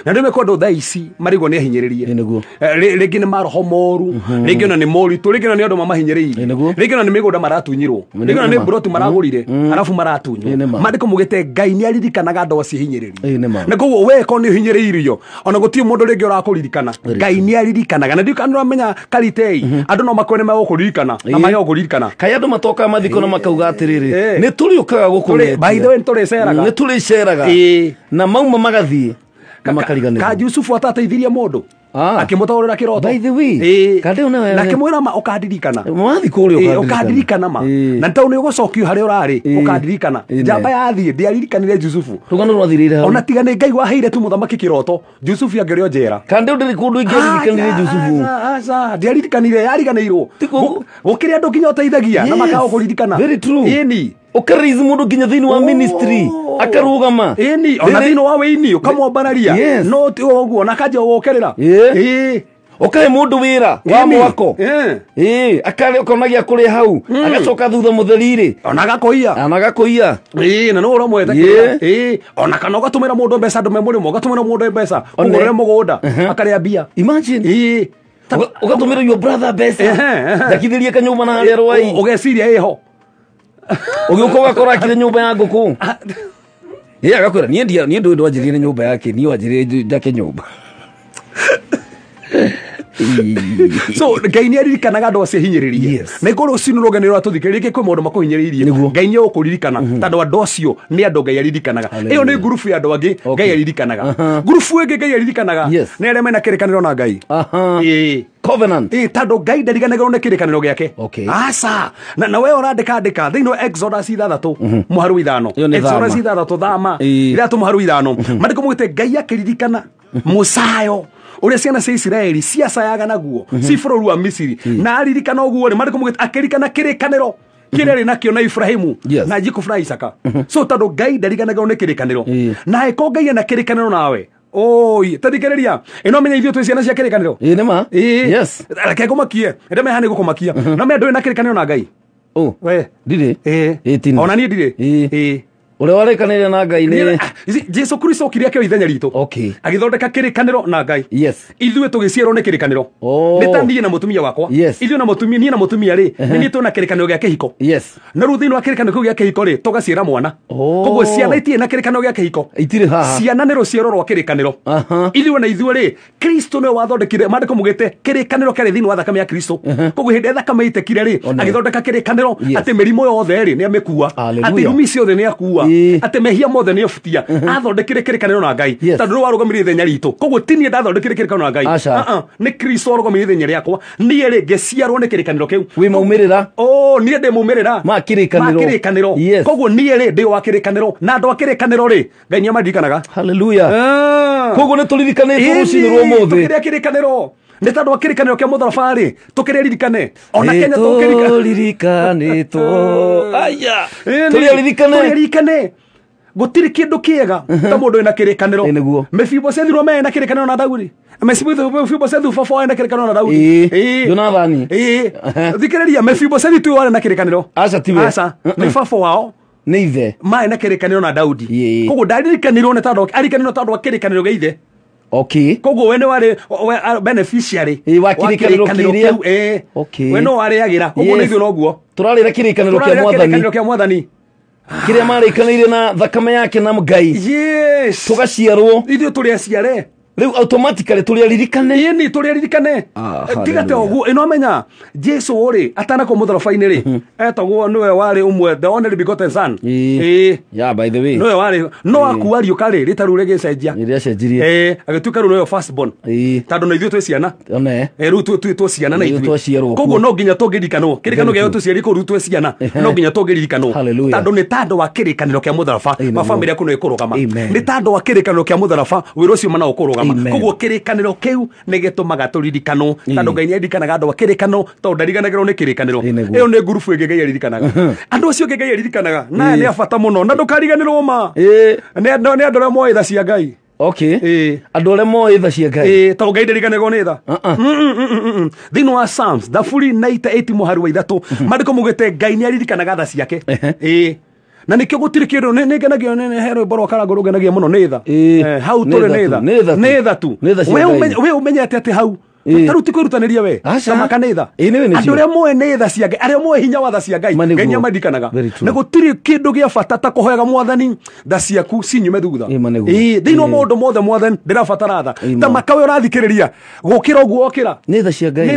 na ndime kondo thaici marigo ni ahinyiririe ringi ni maroho moru ringi ona ni moritu ringi ona ni andu mamahinyiriirio ringi ona ni migunda maratunyirwo ringi ona ni brotu maragurire arafu maratunywo madiko mugete Ngai ni aririkanaga andu acio hinyiririe na koguo we ko ni hinyiriirio ona gutie mundu ringi urakuririkana Ngai ni aririkanaga na ndikana menya karitei andu no makone kuririkana na mayo kuririkana kaya andu matoka mathiko na makauga atiriri ni turi ukaga gukume by the way ni turi ceraga na mauma magathie na makariganira ka Yusufu atateithiria mundu akimutaurira kiroto by the way kande una na kimwira ma ukadirikana mwathi kuri ukadirikana ma na ntau ni gucokio hari urari ukadirikana jamba yathie ndiaririkanire Yusufu rugano rwathirire ona tigane Ngai waheire tu muthamaki kiroto Yusufu angerio njera kande ndiri kundu ingirikanire Yusufu ndiaririkanire yariganirwo gukiri andu kinya uteithagia na makao kuririkana very true ini ukarizi mundu kinya thini wa ministry akarugama ini ona thini wa weini ukamwambararia no ti oguo na kaje wokerera okae mundu wira wa mwako akare ukonagia kuri hau agacoka thutha mutherire ona gakoia na no uromweta ona kana ugatumira mundu mbeca ndume muri ugatumira mundu mbeca ugurire mugunda akaria bia imagine ugatumira your brother mbeca dakithirie kanyumba na haria rwai ugeciria iho ugiuka wakora kire nyumba ya nguku agakwira nie ndu ndwanjirie nyumba yake nie wanjirie ndake nyumba so Ngai ni aririkanaga andu acio hinyiririe na iguru cinu ruganiro atuthikiririe kwi maundu makuhinyiririe Ngai ni ukuririkana tandu andu acio ni andu Ngai aririkanaga iyo ni grupu ya andu angi Ngai aririkanaga grupu ingi Ngai aririkanaga ni aria mena kirikaniro na Ngai covenant tandu Ngai ndariganagwo ni kirikaniro giake asa na we urandika thiini wa Exodus 6 muharu 5 Exodus 6 thama ithatu muharu 5 mandiko mugite Ngai akiririkana musayo uria ciana cia Israeli ciacayaga naguo ci bururi wa Misiri na aririkana uguo ni mandiko mugite akirikana kirikaniro kireri nakio na Ibrahimu na Jacob na Isaka so tandu Ngai ndariganagwo ni kirikaniro na eko Ngai na kirikaniro nawe oi tadikereria ino menya ithio twi ciana cia kirikaniro nima yes reke kumakie ende me hani gukumakia na me ndu na kirikaniro na Ngai we ndire 18 ona ni ndire Ule warekanire na Ngai ni Jesu Kristo kiria kio ithenya ritu. Okay. Agithondeka kirikaniro na Ngai. Yes. Ithuĩ tũgĩciarwo nĩ kĩrĩkanĩro. Nĩ ta niĩ na mũtumia wakwa. Yes. Ithuĩ na mũtumia niĩ na mũtumia rĩ, nĩ twĩna kĩrĩkanĩro gĩa kĩhiko. Yes. Na rĩu thĩinĩ wa kĩrĩkanĩro kĩu gĩa kĩhiko rĩ, tũgaciara mwana. Koguo ciana itirĩ na kĩrĩkanĩro gĩa kĩhiko. Itirĩ haha. Ciana nĩ rũciaro rwa kĩrĩkanĩro. Ithuĩ na ithuĩ rĩ, Kristo nĩwe wathondekire maandĩko mugĩte kĩrĩkanĩro kĩarĩ thĩinĩ wa thakame ya Kristo. Koguo hĩndĩ thakame itekire rĩ, agĩthondeka kĩrĩkanĩro atĩ mĩrimũ yothe rĩ nĩ amĩkua. Atĩ irumi ciothe nĩ akua. Atĩ mehia mothe nĩ abutia. Athondekire kĩrĩkanĩro na Ngai. Tondũ nĩ warũgamirie ithenya ritũ. Koguo ti niĩ ndathondekire kĩrĩkanĩro na Ngai. Nĩ Kristo warũgamirie ithenya rĩakwa. Niĩ rĩ ngĩciarwo nĩ kĩrĩkanĩro kĩu. Wĩ maumĩrĩra. Niĩ ndĩ maumĩrĩra. Ma kĩrĩkanĩro. Koguo niĩ rĩ ndĩ wa kĩrĩkanĩro. Na andũ a kĩrĩkanĩro rĩ, Ngai nĩamandirikanaga. Hallelujah. Koguo nĩ tũririkanĩtwo rũcinĩ rwa ũmũthĩ. Tũkĩrĩa kĩrĩkanĩro. Nĩ tondũ wa kĩrĩkanĩro kĩa mũtharaba rĩ, tũkĩrĩririkane. Ona Kenya tũkĩririkanĩtwo. Aya. Tũririkane. Gũtirĩ kĩndũ kĩega ta mũndũ wĩna kĩrĩkanĩro. Mephibosethu no mena kĩrĩkanĩro na Daudi. Mephibosethu baba ena kĩrĩkanĩro na Daudi. Jonathani. Thikĩrĩria Mephibosethu tu warĩ na kĩrĩkanĩro. Aca tiwe. Aca nĩ baba wao. Nĩ ithe. Maĩ na kĩrĩkanĩro na Daudi. Koguo ndaririkanĩrwo nĩ tondũ aririkanĩrwo tondũ wa kĩrĩkanĩro gĩa ithe. Okay. Koguo we nĩ warĩ beneficiary wa kĩrĩkanĩro kĩrĩa. Okay. We no warĩagĩra. Koguo nĩ ithuĩ noguo. Tũrarĩra kĩrĩkanĩro kĩa Mwathani. Kiria marĩkanĩire na thakame yake na Ngai. Yes. Tugaciarwo. Ithuĩ tũrĩ aciare. Riu automatically tũrĩririkane. Yeni tũrĩririkane. Tigate ũguo ĩno menya Jesu ũrĩ atanako mũtharabai-inĩ rĩ. Etagwo nĩwe warĩ ũmwe the only begotten son. Yeah, by the way. Nĩwe warĩ no akua riũka rĩ rĩtarũ rĩgĩcenjia. Rĩacenjirie. Agĩtuĩka rĩu nĩwe first born. Tondũ na ithuĩ twĩ ciana. Rĩu twĩ ciana na ithuĩ. Koguo no nginya tũngĩririkanwo. Kĩrĩkanĩro gĩa tũciari kũu rĩu twĩ ciana. No nginya tũngĩririkanwo. Tondũ nĩ tandũ wa kĩrĩkanĩro kĩa mũtharaba. Mabamĩrĩ yaku no ĩkũrũgama. Nĩ tandũ wa kĩrĩkanĩro kĩa mũtharaba wĩra ũcio mana ũkũrũgama. Koguo kĩrĩkanĩro kĩu nĩ gĩtũmaga tũririkanwo. Tondũ Ngai nĩaririkanaga andũ a kĩrĩkanĩro tondũ ndariganagĩrwo nĩ kĩrĩkanĩro. Ĩyo nĩ ngurubu ĩngĩ Ngai aririkanaga. Andũ acio ĩngĩ Ngai aririkanaga. Na nĩ abata mũno na ndũkariganĩrwo ma. Nĩ andũ arĩa moĩ tha cia Ngai. Okay. Andũ arĩa moĩ tha cia Ngai. Tondũ Ngai ndariganagĩrwo nĩ tha. Thĩinĩ wa Psalms thaburi 98 mũhari wa 3 maandĩko mugĩte Ngai nĩaririkanaga tha ciake. Na nikio gutiri kindu ni ngenagio ni hero boro karago rugenagia muno ni tha hau turi ni tha tu we umenyete ati hau taru tikurutanĩria we tamaka nĩ tha andũ arĩa moe nĩ tha cia Ngai arĩa moe hinya wa tha cia Ngai Ngai nĩamandikanaga na gũtirĩ kĩndũ gĩa bata ta kũhoyaga Mwathani tha ciaku cinyume thutha thĩinĩ wa maũndũ mothe Mwathani ndĩrabatara tha tamaka we ũrathikĩrĩria gũkĩra ũguo okĩra nĩ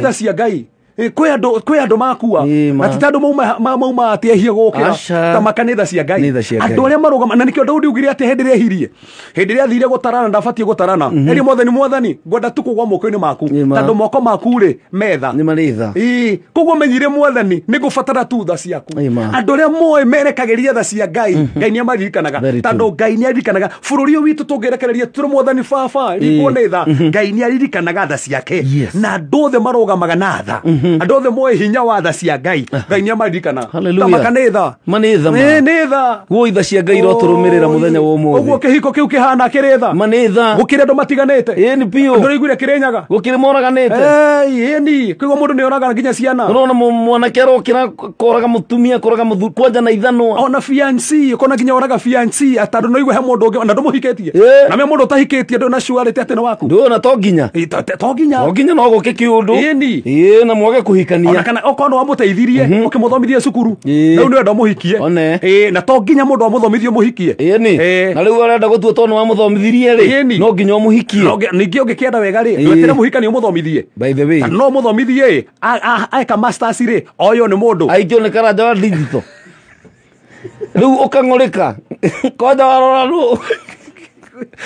tha cia Ngai kwĩ andũ makua matita andũ mauma atehie gũkĩra ta makanitha cia Ngai andũ arĩa marũgama na nikĩo Daudi ugire atĩ hĩndĩ ĩrĩa ehirie hĩndĩ ĩrĩa athire gũtarana ndabatie gũtarana eri Mwathani ngwenda tu kũgwa moko-inĩ maku tondũ moko maku rĩ metha nĩ marĩ tha koguo menyire Mwathani nĩ ngũbatara tu tha ciaku andũ arĩa moĩ merekagĩria tha cia Ngai Ngai nĩamaririkanaga tondũ Ngai nĩaririkanaga bũrũri ũyũ witũ tũngĩrekereria tũrĩ Mwathani baba rĩkwo nĩ tha Ngai nĩaririkanaga tha ciake na andũ othe marũgamaga na tha andũ othe moe hinya wa tha cia Ngai Ngai nĩamarikana tamaka nĩ tha nĩ tha guo itha cia Ngai irotũrũmĩrĩra mũthenya wa ũmũthĩ ũguo kĩhiko kĩu kĩhana kĩrĩ tha nĩ tha gũkĩrĩ andũ matiganĩte ĩni biũ andũ aiguire kĩrĩnyaga gũkĩrĩ moraganĩte ĩni kĩgo mũndũ nĩoraga nginya ciana ũrona mwanake arokĩra koraga mũtumia koraga mũthuri kwanja na ithanwa ona fiancé kona nginya oraga fiancé atandũ no igwe he mũndũ ũngĩ na ndũmũhikĩtie na me mũndũ ũtahikĩtie ndũ na shuarĩte atĩ nĩ waku ndũna to nginya no gũkĩ kĩũndũ ĩni na mwage kũhikania kana okorwo wamũteithirie ũkĩmũthomithie cukuru rĩu nĩ wenda mũhikie na to nginya mũndũ amũthomithie mũhikie na rĩu arenda gũtua tondũ wamũthomithirie rĩ no nginya ũmũhikie ningĩ ũngĩkĩenda wega rĩ ndwetĩre mũhikania ũmũthomithie by the way no mũthomithie aeka masters rĩ oyo nĩ mũndũ aikio nĩ karanja wa digital rĩu ũkang'ũrĩka kwanja warora rũ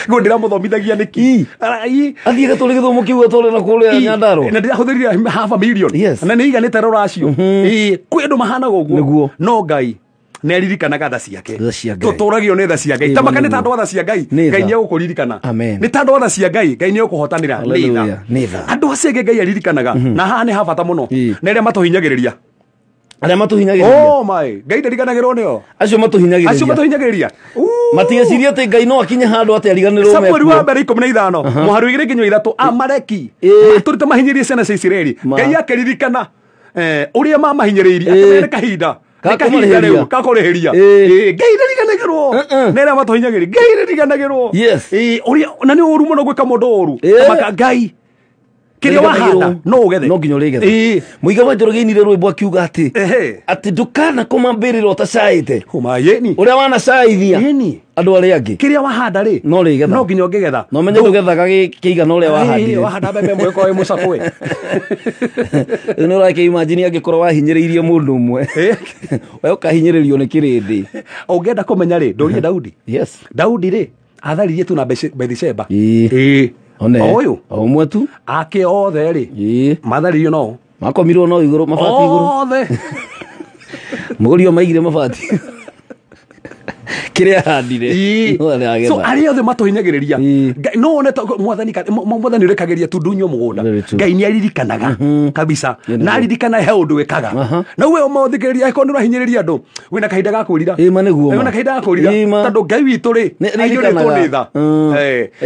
ngo ndiramuthomithagia niki athiĩ gatũrĩ gĩthomo kĩu atwarĩra kũrĩa Nyandarua na ndĩrahũthĩrire half a million na nĩ iganĩte rũracio kwĩ andũ mahanaga ũguo no Ngai nĩaririkanaga tha ciake tũtũragio nĩ tha cia Ngai tamaka nĩ tandũ wa tha cia Ngai Ngai nĩegũkũririkana nĩ tandũ wa tha cia Ngai Ngai nĩegũkũhotanĩra nĩ tha andũ acio angĩ Ngai aririkanaga na haha nĩ ha bata mũno na arĩa matũhinyagĩrĩria arĩa matũhinyagĩrĩria oh my Ngai ndariganagĩrwo nĩo acio matũhinyagĩrĩria matigecirie atĩ Ngai no akinye handũ atĩ ariganĩrwo Samueli wa mbere 15 mũhari 2-3 Amaleki matũrĩte mahinyĩrie ciana cia Isiraeli Ngai akĩririkana ũrĩa mamahinyĩrĩirie atĩ kahinda kakurihiria ngai ndiriganagirwo nera matohinyagiri ngai ndiriganagirwo uria na ni uru muno gwika mundu uru maka ngai kiria wahanda no ugethe no nginya ugethe muiga wa Njoroge-inire rwimbo akiuga ati ndukana kumambirira utacaite humayeni uria wana caithia andu aria angi kiria wahanda ri no rigetha no nginya ugetha no menye ugethaga kiigana uria wahandire wahanda mbembe mweko wi mucakwe ni urake imagine angikorwo wahinyiriirie mundu umwe we ukahinyiririo ni kirindi ungenda kumenya ri ndorie Daudi Daudi ri atharirie tu na Bathsheba oyu omwe tu ake othe ri matharirio no makomirwo no iguru mabati iguru othe mugurio maigire mabati kiria handire so ari othe matohinyagiriria no one mwathani urekageria tundunyo mugunda ngai ni aririkanaga kabisa na aririkana he undu wekaga na we mauthikiria eko ndurahinyiriria andu wina kahinda ga kurira wina kahinda ga kurira tondu ngai witu ri aririkanaga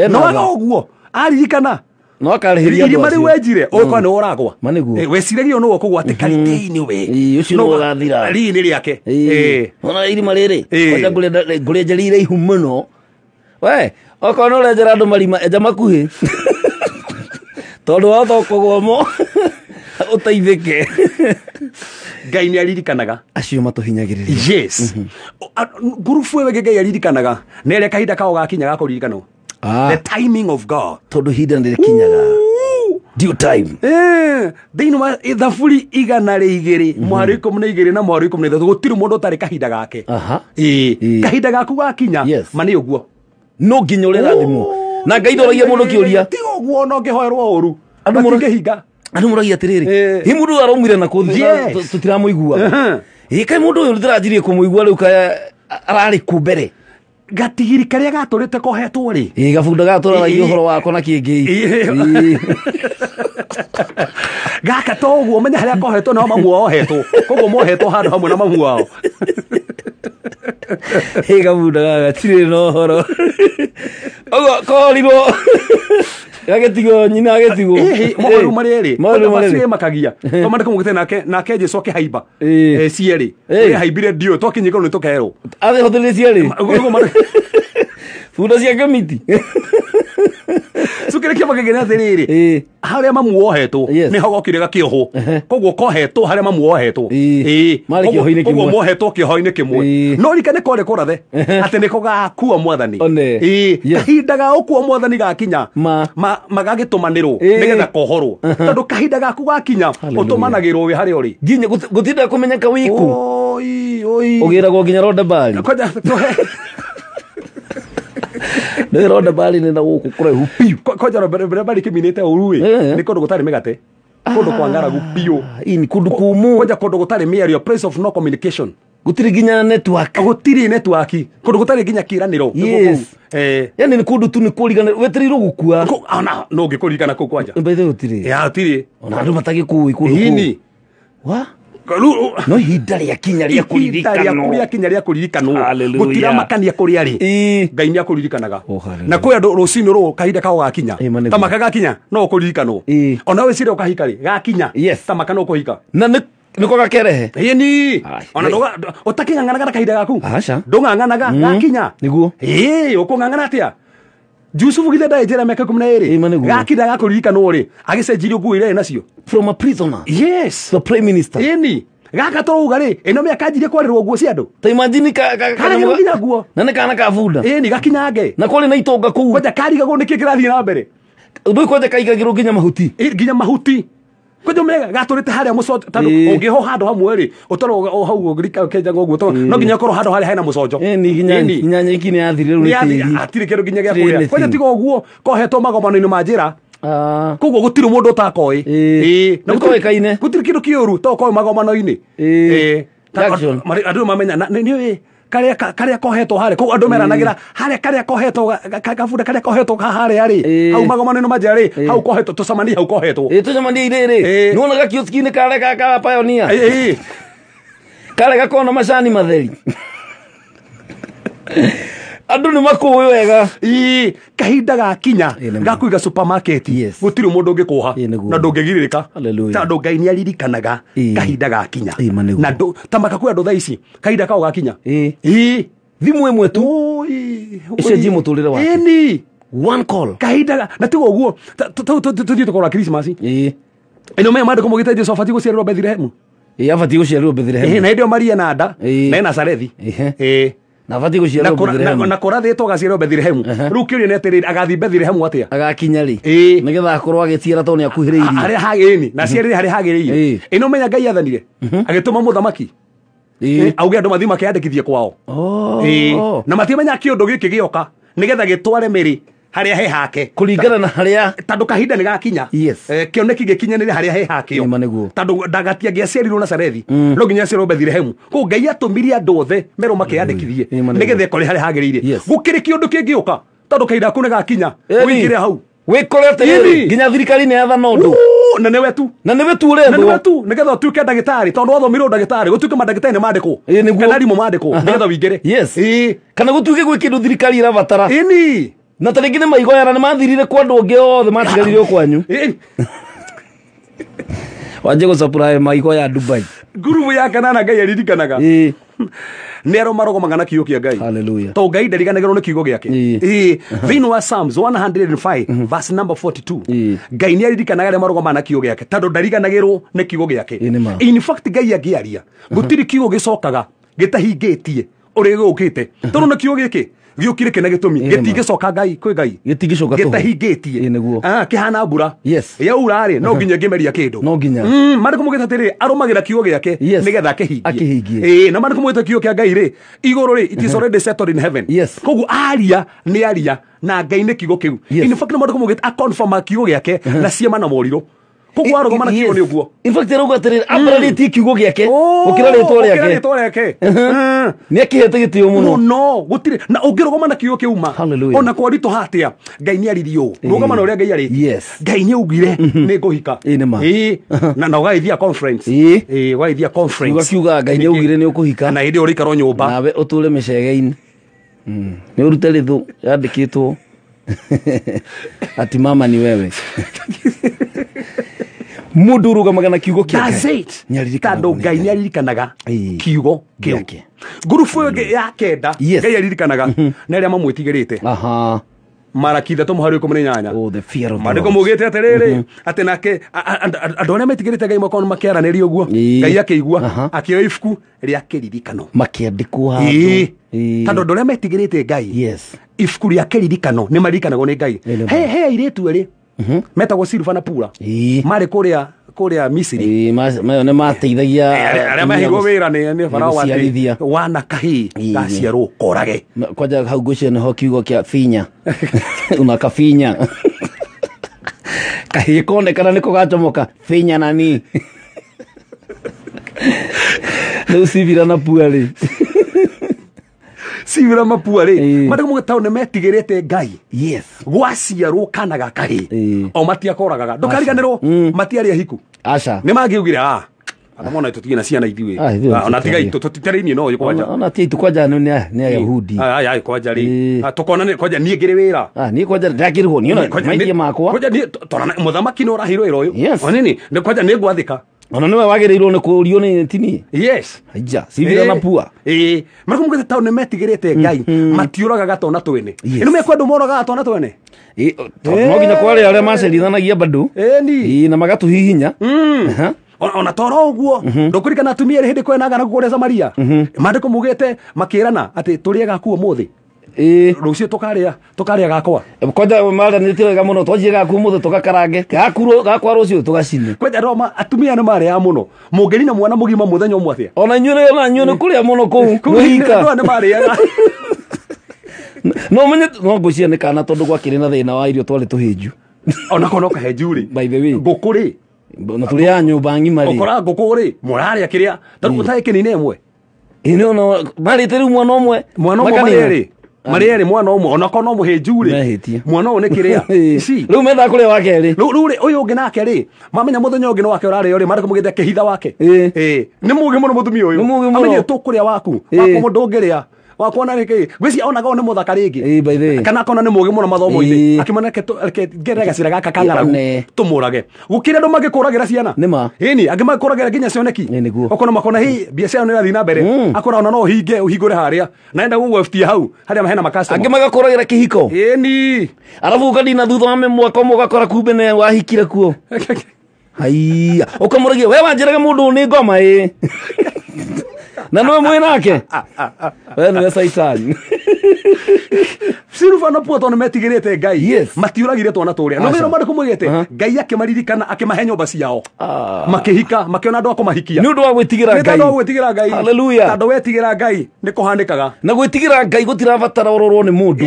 no agoguo aririkana no akarihiria irima riu wenjire uko ni uragwa weciragia no kugwate karitei-ini we ucio no ugathira rini riake ona irima riri kwenda ngurenjeri iraihu muno we oko no urenjera andu marima enja makuhi tondu wathokogwomo uteithike ngai ni aririkanaga acio matuhinyagiriria yes ngurubu we ngai aririkanaga nere kahinda kao gakinya ga kuririkanwo the timing of God tondu hinda ndirikinyaga due time thiini wa thaburi 102 mwari 12 na mwari 13 gutiri mundu utari kahinda gake kahinda gaku gakinya mani uguo no nginya uri rathimo na ngai ndoragia mundu kiuria ti uguo no ngihoerwo uru andu muringihinga andu muragia atiriri hi mundu araumire na kuthi tutiramuigua kai mundu uyu ndirajirie kumuigua riu ka arari kumbere gatigiri karia gaturite kohetwo ri gabunda gaturaragia uhoro wako na kingi gaka toguo menya haria kohetwo no mamu ohetwo koguo mohetwo handu hamwe na mamu wao gabunda gagatire no horo ogo korirwo gagetigo nyina getigo maru mareri maru makagia tomande kumugite nake Jesu akihaimba cieri haimbire dio twakinyika no tukero athe hothire cieri funda cia kamiti sukirekia magegena athiriri haria mamu wohetwo ni hogokire gakioho koguo kohetwo haria mamu wohetwo mari kioho-ini kimwe koguo mohetwo kioho-ini kimwe no rikane kore kurathe ati niko gakua mwathani kahinda ga ukua mwathani gakinya magagitumanirwo nigetha kohorwo tondu kahinda gaku gakinya utumanagirwo wi haria uri nginya gutinda kumenyeka wiku ugiragwo nginya Rodebari nä ronda mbari nä na gå kå kå raihu piu kwanja mbari kä minä uru nä kå ndå gå tarä mä gate kå ndå kwa ng'aragu piu ini kå ndå kå mu kwanja kå ndå gå tarä mä ario place of no communication gå tirä nginya network gå tirä network kå ndå gå tarä nginya kä ranä yani nä kå ndå tu nä kå rigana wetä rä irwo gå kua no ngä kå ririkana kå kwanja mbaithe gå tirä tirä ona andå matagä kå i kå ndå kå no ihinda rĩa kinya rĩa kũririkanwo gutira makania kuri ari ngai ni akuririkanaga na kwĩ andũ rũcinĩ rũ kahinda kao gakinya ta maka gakinya no kũririkanwo ona we cire ukahikari gakinya ta maka no kũhika na niko gakerehe ni ona utaking'ang'anaga na kahinda gaku ndũng'ang'anaga gakinya niguo ũkũng'ang'ana atia Jusufu githe ndaejera miaka 12 gakinya gakuririkano ri agicenjirio nguo ire nacio from a prisoner yes the prime minister gaka toruga ri ino miaka njire kwarirwo nguo cia andu ta imagine kana nguo na ne kana kabunda ni gakinyange na kuri na itonga kuu kwaja karigagwo niki kirathie na mbere ndu kwaja kaigagirwo nginya mahuti kwanja mega gaturite haria mucojo tandu ungiho handu hamwe ri utoro hau ngirika kenja ngoguo to no nginya korwo handu haria haina mucojo ni nginya nyiki ni athire ru ni atire kindu nginya gya kuria kwanja tigo guo kohetwo magomano-ini ma njira koguo gutiri mundu utakoi na gutoikaine gutiri kindu kiuru to koi magomano-ini andu mamenya ni karia kohetwo haria koguo andu meranagira haria karia kohetwo gabunda karia kohetwo haria ri hau magomano-ini ma njira ri hau kohetwo tucamani hau kohetwo tucamani iri nuona gakioski-ini karia ka Pioneer karia gakona macani matheri andu ni makuwi wega kahinda gakinya gakuiga supermarket gutiri mundu ngikuha na ndungigiririka tondu Ngai ni aririkanaga kahinda gakinya na tamaka kwi andu thaa ici kahinda kao gakinya thimu imwe tu icenjie muturire wake ni one call kahinda na tigo guo tuthie tukora Christmas ino me mande kumugite Jesu afati guciarirwo Bethlehem afati guciarirwo Bethlehem na ndio Maria na nda na Nazarethi na afati guciarirwo Bethlehem na korathitwo gaciarirwo Bethlehem riu kiuria ni atiri agathi Bethlehem atia agakinya ri nigetha akorwo agiciara to ni akuhiriirie hari hagini na ciarire hari hagiriire ino menya Ngai athanire agituma muthamaki auge andu mathi makiandikithie kwao na matimenya kiundu giki gioka nigetha gitware miri haria he hake kuringana na haria tandu kahinda ni gakinya kioneki gikinyanire haria he hake tandu ndagatia giaciarirwo Nazarethi no nginya aciarirwo Bethlehem ko Ngai atumirie andu othe mero makiandikithie nigetha ikore haria hagiriire gukiri kiundu kingiuka tandu kahinda ku ni gakinya wingire hau wikorete nginya thirikari ni yatha nondu na newe tu nigetha utuike ndagitari tondu wathomirwo ndagitari gutuike mandagitari ni mandikwo kana rimu mandikwo nigetha wingire kana gutuike gwi kindu thirikari irabatara na taringi ni maigoyana ni mathirire kwa andu onge othe matigarire o kwanyu wanje go supply maigoya Dubai ngurubu ya kanana Ngai aririkanaga ni aromarogomaga na kiugo kia Ngai haleluya to Ngai ndariganagirwo ni kiugo giake thini wa Psalms 105 verse number 42 Ngai ni aririkanaga ria marogomaga na kiugo giake tondu ndariganagirwo ni kiugo giake in fact Ngai angiaria gutiri kiugo gicokaga gitahingitie uri gukite tondu na kiugo giki giukire kena gitumi gitigicoka Ngai kwi Ngai gitigicoka gitahingitie kihana mbura yaurari no nginya ngimeria kindu no nginya mari kumugita tiri arumagira kiugo giake nigetha akihingie na mari kumugita kiugo kia Ngai ri iguru ri it is already settled in heaven kogu aria ni aria na Ngai ni kiugo kiu in fact mari kumugita confirm kiugo giake na ciema na moriro kogu arugoma na kiugo ni uguo in fact rauga atiri ambarariti kiugo giake ukira ritwa riake ni akihete gitio muno no gutire na ungirugoma na kiugo kiuma ona kwa rito hatia Ngai ni aririo rugoma na uria Ngai ari Ngai ni ugire ni nguhika na ugaithia conference ugaithia conference ugakiuga Ngai ni ugire ni ukuhika na hindi uri karo nyumba nawe uture micege-ini ni urute rithu yandikitwo ati mama ni wewe mundu rugamaga na kiugo kiake tondu Ngai ni aririkanaga kiugo giake ngurubu ya kenda Ngai aririkanaga na aria mamwitigirite Maraki 3:18 mandiko mugite atiriri ati nake andu aria metigirite Ngai makona makiaraniria uguo Ngai akigua akioya ibuku ria kiririkano makiandikwo hapo tondu andu aria metigirite Ngai ibuku ria kiririkano ni maririkanagwo ni Ngai he airetu eri metagwo Silva na Pura mari kuria Misiri mayo ne mateithagia aria mahigwo wira ni farao ati wana kahi gaciarwo korage kwaja hau gucio ni ho kiugo kia finya una kafinya kahi konekana niko gachomoka finya nani no Silva na Pura ri Silva mapua ri mari mugitao ne metigirite Ngai gwaciarwo kana gakahi o matiakoragaga ndukariganirwo matiari ahiku aca ni mangiugire atamona tutige na ciana ithiwe ona tigai tutitarinie no yukwanja ona ti tukwanja ni Ayahudi ai kwanja ri tukona ni kwanja nie ngiri wira ni kwanja ndakirwo ni ona maithie makwa kwanja ni torana muthama no rahiro iro uyu onini ni kwanja ni ngwathika ona niwe wagirirwo ni kurio ni tini aija Silva na Pura mari kumugite taune metigirite Ngai matiuraga gatona twene ino mekwendu moraga gatona twene no nginya kwari aria macerithanagia bado na magatuhihinya ona toro uguo ndukurikana atumia ri hindi kwenaga na kuria Samaria mandiko mugite makirana ati turiega kuo muthi rucio tukaria gakwa kwanja mara nitiraga muno twanjie gaku muthe tukakarange gakwa rucio tugacine kwanja Roma atumia ni mari ya muno mungeri na mwana mugima muthenya umwe atia ona nyune kuria muno kuu kuhika ni mari ya no menye no gucia ni kana tondu gwakiri na thina wa irio twari tuhinju ona kono kahenju ri by the way ngukuri na turi ya nyumba ngima ri ukora ngukuri murari akiria tondu utai kinine emwe ino no mari teru mwana omwe mari eri mwana omwe ona kono muhinju ri mwana one kiria ici riu metha kuria wake ri riu uyu ungi nake ri mamenya muthenya ungi no wake urari ri mari kumugithia kihitha wake ni mugi muno mutumia uyu amenye tukuria waku mundu ungiria wakuona riki gwisi onaga one muthaka ringi by the way kana kona ni mugi muno mathomo-ini akimanake gerega gacira gaka kang'aragu tumurage gukire andu magikuragira ciana nima ini angi magikuragira nginya cioneki okona makona hi biacara no irathi na mbere akora ona no hinge uhingure haria naenda gugwefutia hau haria mahena makasta angi magakuragira kihiko ini arabu ukadina thutha wa mwaka umwe ugakora kumbe ne wahikire kuo haiya ukamuragia we wanjiraga mundu ni ngoma na no mwe nake we ni saitani Sirufa no poto no metigirete Ngai matiuragire twana turia no wira mariko mugete Ngai akimaririkana akimahe nyumba ciao makihika makiona andu akumahikia ni undu wa gwitigira Ngai ni undu wa gwitigira Ngai haleluya tondu wetigira Ngai ni kuhandikaga na gwitigira Ngai gutirabatara urorwo ni mundu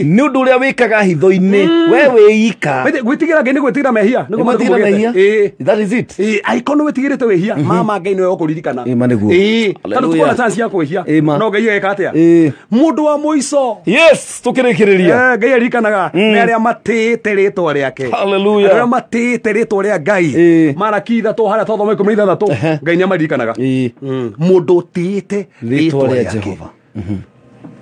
ni undu uria wikaga hitho-ini we wika gwitigira Ngai ni gwitigira mehia ni gwitigira mehia that is it aikono wetigirite wehia mama Ngai niwe ukuririkana maniguo tondu tukona chance ya kwehia no Ngai eka atia mundu wa muico yes tukirikireria Ngai arikanaga ni aria matite ritwa riake haleluya aria matite ritwa ria Ngai maraki ithatu haria tothoma 13 Ngai ni amarikanaga mundu tite ritwa ria Jehova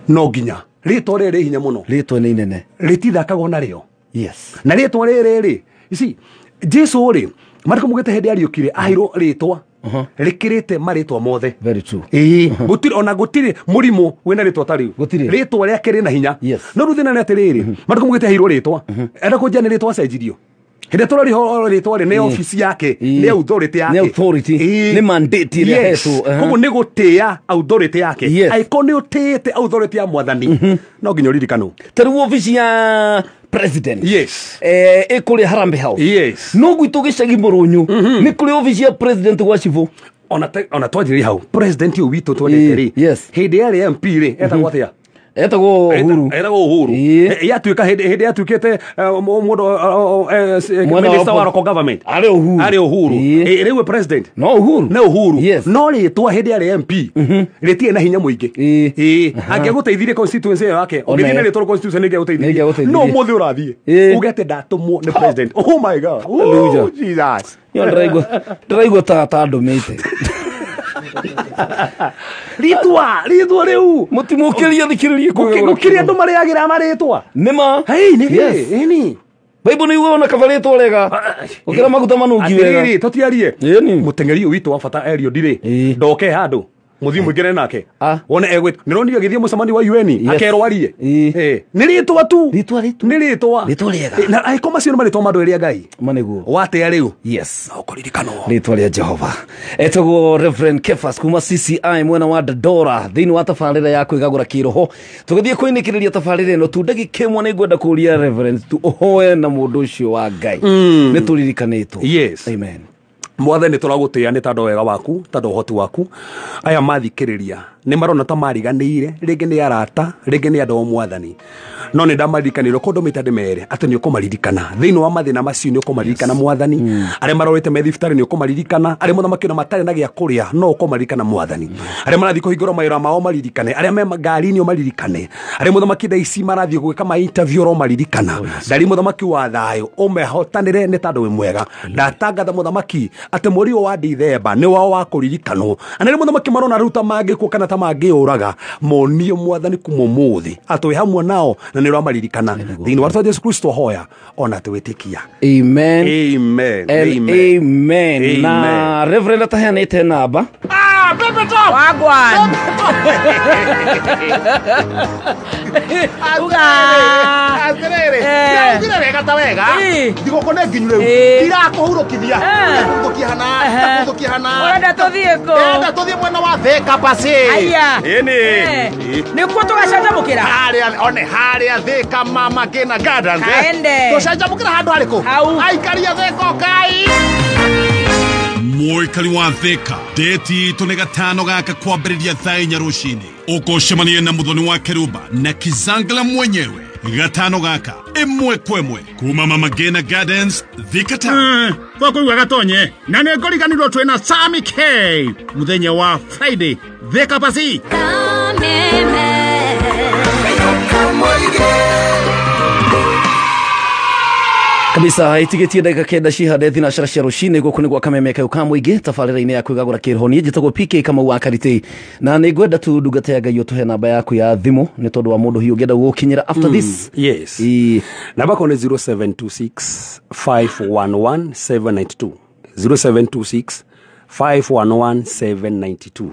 no nginya ritwa ria ri hinya muno ritwa ni inene ritithakagwo nario yes na ritwa riri ici Jesu ri mariko mugete hindi ariukire ahiro ritwa rikirite maritwa mothe very true gutiri ona gutiri murimu wina ritwa tari ritwa riake rina hinya no ruthina ni atiriri mariko mugete ahiro ritwa enda ko jane ritwa cenjirio hindi turari ho ritwa ri ni office yake ni authority yake ni authority ni mandate ile hetu koguo ni gutia authority yake aiko ni utite authority ya mwathani no nginya ririkano tari office ya president kuri Harambee House no gwitu gicagi Murunyu ni kuri office ya president gwa Chivu ona twajiri hau president yu witu twendete ri hindi ya MP ri etagwo atia etagwo Uhuru yatuika hindi yatukite mundu minister wa local government ari Uhuru riwe president no Uhuru no ritwa hindi ya MP ritie na hinya muingi angeguteithirie constituency yake ugithine ritwa constituency ngeguteithirie no muthi urathie ugete ndatumwo ni president oh my god oh Jesus yo ndiraigua ta ndomite ritwa riu mutimukiria thikiririe gukiria andu mariagira maritwa nima ni Bible ni uona kavaritwa rega ukira maguta manungi wega tutiarie mutengeri witu wa fata erio dire ndoke handu muthi mwingire nake wona egwe nironio githie mucamani wa UN akerwo arie ni ritwa tu ni ritwa rega na aiko macio no maritwa mandu eria Ngai maniguo wate riu ukuririkano ritwa ria Jehova etagwo Reverend Kefas kuma CCI mwena wa Dandora thiini wa tabarira ya kwigagura kiroho tugithie kuinikiriria tabarira ino tu ndagika imwe ni ngwenda kuria Reverend tu uhoe na mundu ucio wa Ngai ni turirikanitwo amen mwathani turagutia ni tando wega waku tando uhoti waku aya mathikiriria ni marona ta mariganire ringi ni arata ringi ni andu mwathani no ni ndamarikaniro kundu mitande mere ati ni ukumaririkana thiini wa mathina macio ni ukumaririkana mwathani aria marorete me thibitari ni ukumaririkana aria muthamaki na matari na gia kuria no ukumaririkana mwathani aria marathi kuhingura mawira mao maririkane aria me ngari-ini maririkane aria muthamaki daici marathi gwika ma interview ro maririkana ndari muthamaki wa thayo umehotanire ni tando we mwega ndatangatha muthamaki ati mweri wa Dithemba ni wao wa kuririkanwo anene muthamaki marona ruta mangikuo kana ta mangiuraga monio mwathani kumumuthi atwi hamwe nao na ni ramaririkana thiini wa Yesu Kristo hoya ona twitikia amen na Reverend ataheanite namba Pepe Top wagwan Ugire wega ta wega ndigukone nginyu riu irakuhurukithia kuthukihana urenda tuthie ko enda tuthie mwena wa Thika Basi aya nikuo tugacanjamukira haria Thika Mama Kina Gardens tucanjamukira handu hariku aikaria Thika Ngai muikari wa Thika deti itu ni gatano gaka kwambiriria thaa 4 rucini ukoshemania na muthoni wa Keruba na Kizangala mwenyewe gatano gaka imwe kwemwe kuma Mama Ngina Gardens Thika Town kuigua gatonye na ni ngoriganirwo twina Sammy K muthenya wa Friday Thika Basi kabisa itigetie ndagika kenda cihande thinacara cia rucini guku ni gwa kameme kayo ka muingi tabarira-ini ya kwigagura kirhonie njitagwo PK kama wa karite na ni ngwenda tu ndungata ya Ngai utuhe namba yaku ya thimu ni tondu wa mundu hiyo ngenda gukinyira after this. Yes. Namba ko ni 0726 511 792 0726 511 792.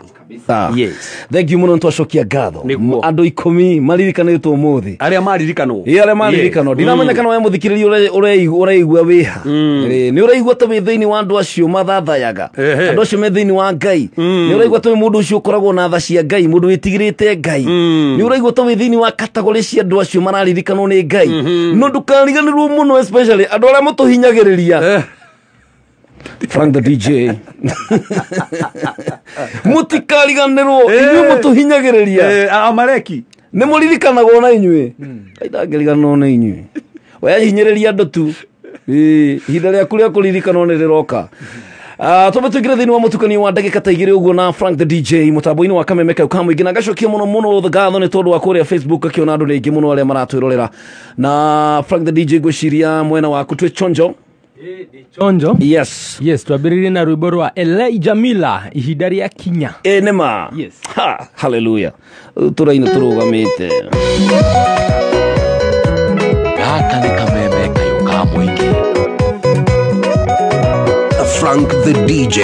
Yes. Thank you muno ntwacokia ngatho. Andu 10 maririkanitwo muthi. Aria maririkanwo. Aria maririkanwo. Ndiramenya kana we muthikiriria uraigua wiha. Ni uraigua ta thiini wa andu acio mathathayaga. Andu acio me thiini wa Ngai. Ni uraigua ta mundu ucio ukoragwo na tha cia Ngai, mundu witigirite Ngai. Ni uraigua ta thiini wa category cia andu acio mararirikanwo ni Ngai. No ndukariganirwo muno especially andu aria mutuhinyagiriria. Frank the DJ. Mutikariganirwo inyuĩ mutuhinyagiriria amareki nĩ mũririkanagwo na inyuĩ ndangĩriganwo na inyuĩ weyahinyĩrĩria andũ tu ihinda rĩaku rĩa kũririkanwo nĩ rĩroka. Tũmbe tũingĩre thĩinĩ wa mũtukanio wa ndagĩka ta igĩrĩ ũguo na Frank the DJ mũtambo-inĩ wa kameme kayo ka mũingĩ na ngacokia mũno ngatho nĩ tondũ wa kũrĩa Facebook akĩona andũ aingĩ mũno arĩa maratwĩrorera na Frank the DJ ngwĩciria mwena waku twĩ chonjo. Chonjo? Yes. Twambĩrĩrie na rwĩmbo rwa Elijah Miller ihinda rĩa kinya. Nĩma. Yes. Hallelujah. Tũraina tũrũgamĩte. Gaka nĩ kameme kayo ka mũingĩ. Frank the DJ.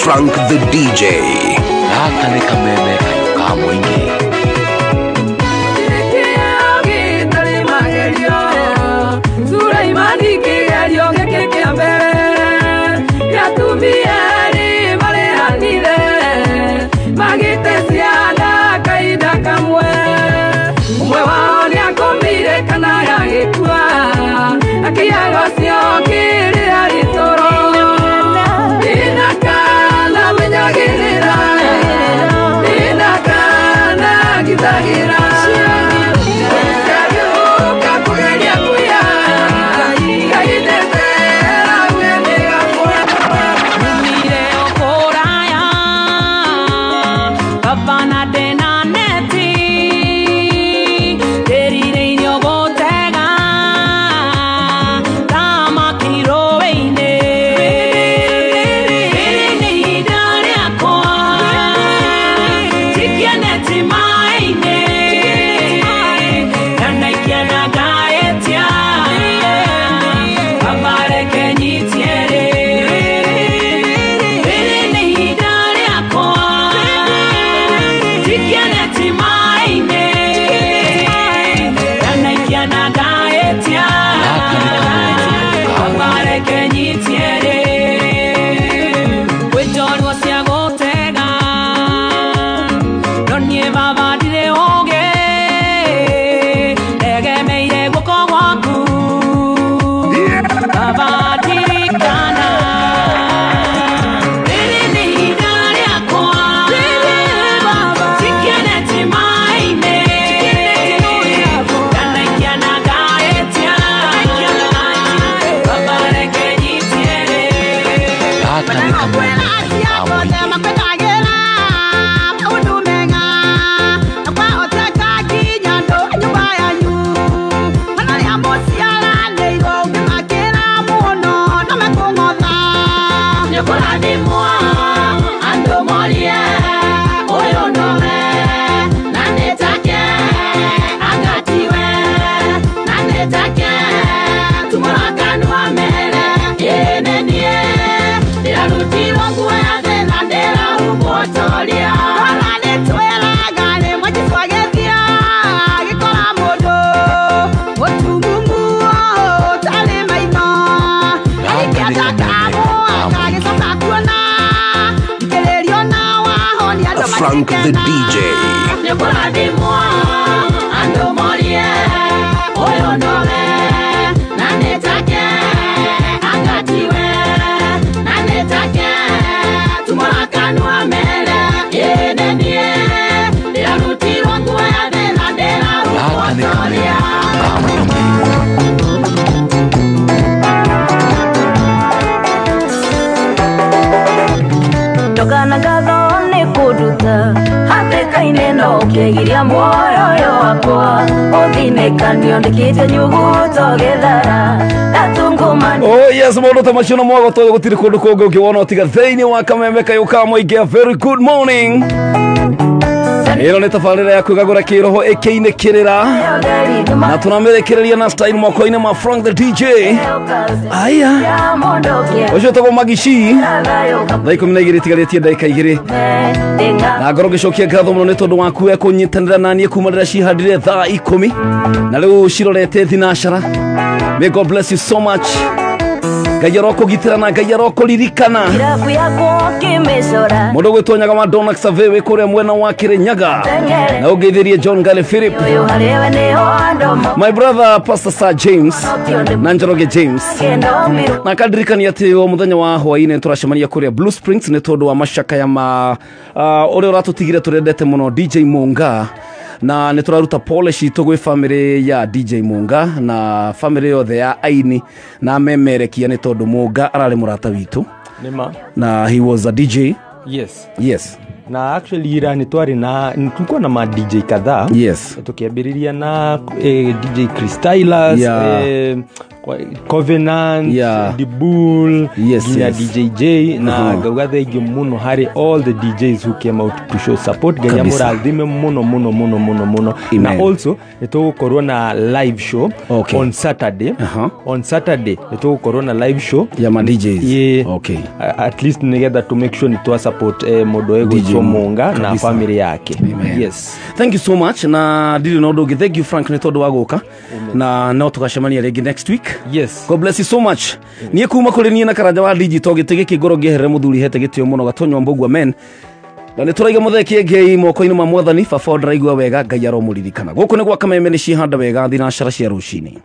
Frank the DJ. Gaka nĩ kameme kayo ka mũingĩ. Tikianeti maine Frank the DJ. Tokana gathone kuduta hatekaine no kegiria moyo wakwa othinekanio ndikite nyuguto gethara gatungumani. Oh yes, modo tamashino mwago todo gutiri kundu kungi ukiwona utiga theini wa Kameme Kayuka Muingi. Very good morning. Ilo ni tafarira ya kwigagura kiroho ekeine kirira na tunamerekereria na style moko-ine ma Frank the DJ. Aya ojo togo magishi thaa 12 tigaritie ndagika 2 na ngoro gicokia ngatho muno ni tondu waku kunyitanira nanie kuma rira cihandire thaa 10 na riu cirorete thinashara. May God bless you so much. Gayaroko gitirana gayaroko lirikana Modo gwetonyaga Madonna Xavier kure mwena wa Kirinyaga na ugeithirie John Gale Philip, my brother Pastor Sir James na Njoroge James na kadirikani ati o muthenya wa hwaine turacemania kure Blue Springs ni tondu wa mashaka ya ore uratutigire turendete muno DJ Munga na neturaruta polish tugwe family ya DJ Munga na family yothe ya Aini na memerekia ni tondu Munga arari murata witu nima na he was a DJ. Yes na actually ira ni twari na tulikuwa na ma DJ kadhaa. Yes tukiambiriria na DJ Crystylus Covenant, The Bull, DJ J, na gawgathe ingi muno hari all the DJs who came out to show support. Ganyamura aldime muno. Na also ito corona live show on Saturday. On Saturday ito corona live show ya ma DJs. At least together to make sure nitoa support Modoego Chomonga na family yake. Yes. Thank you so much. Na dili nodo thank you Frank nitodo wagoka. Na no tukashemania regi next week. Yes. God bless you so much. Niye kuma kule niye na karaja wa digital gitege kigoro gehere muthuri hete gitio muno gatonyo mbogwa men. Na nituraiga mutheki ngei moko-ini ma mwathani baba ndiraigua wega Ngai aromuririkana. Guku ni gwa Kameme ni cihanda wega thina shara cia rucini.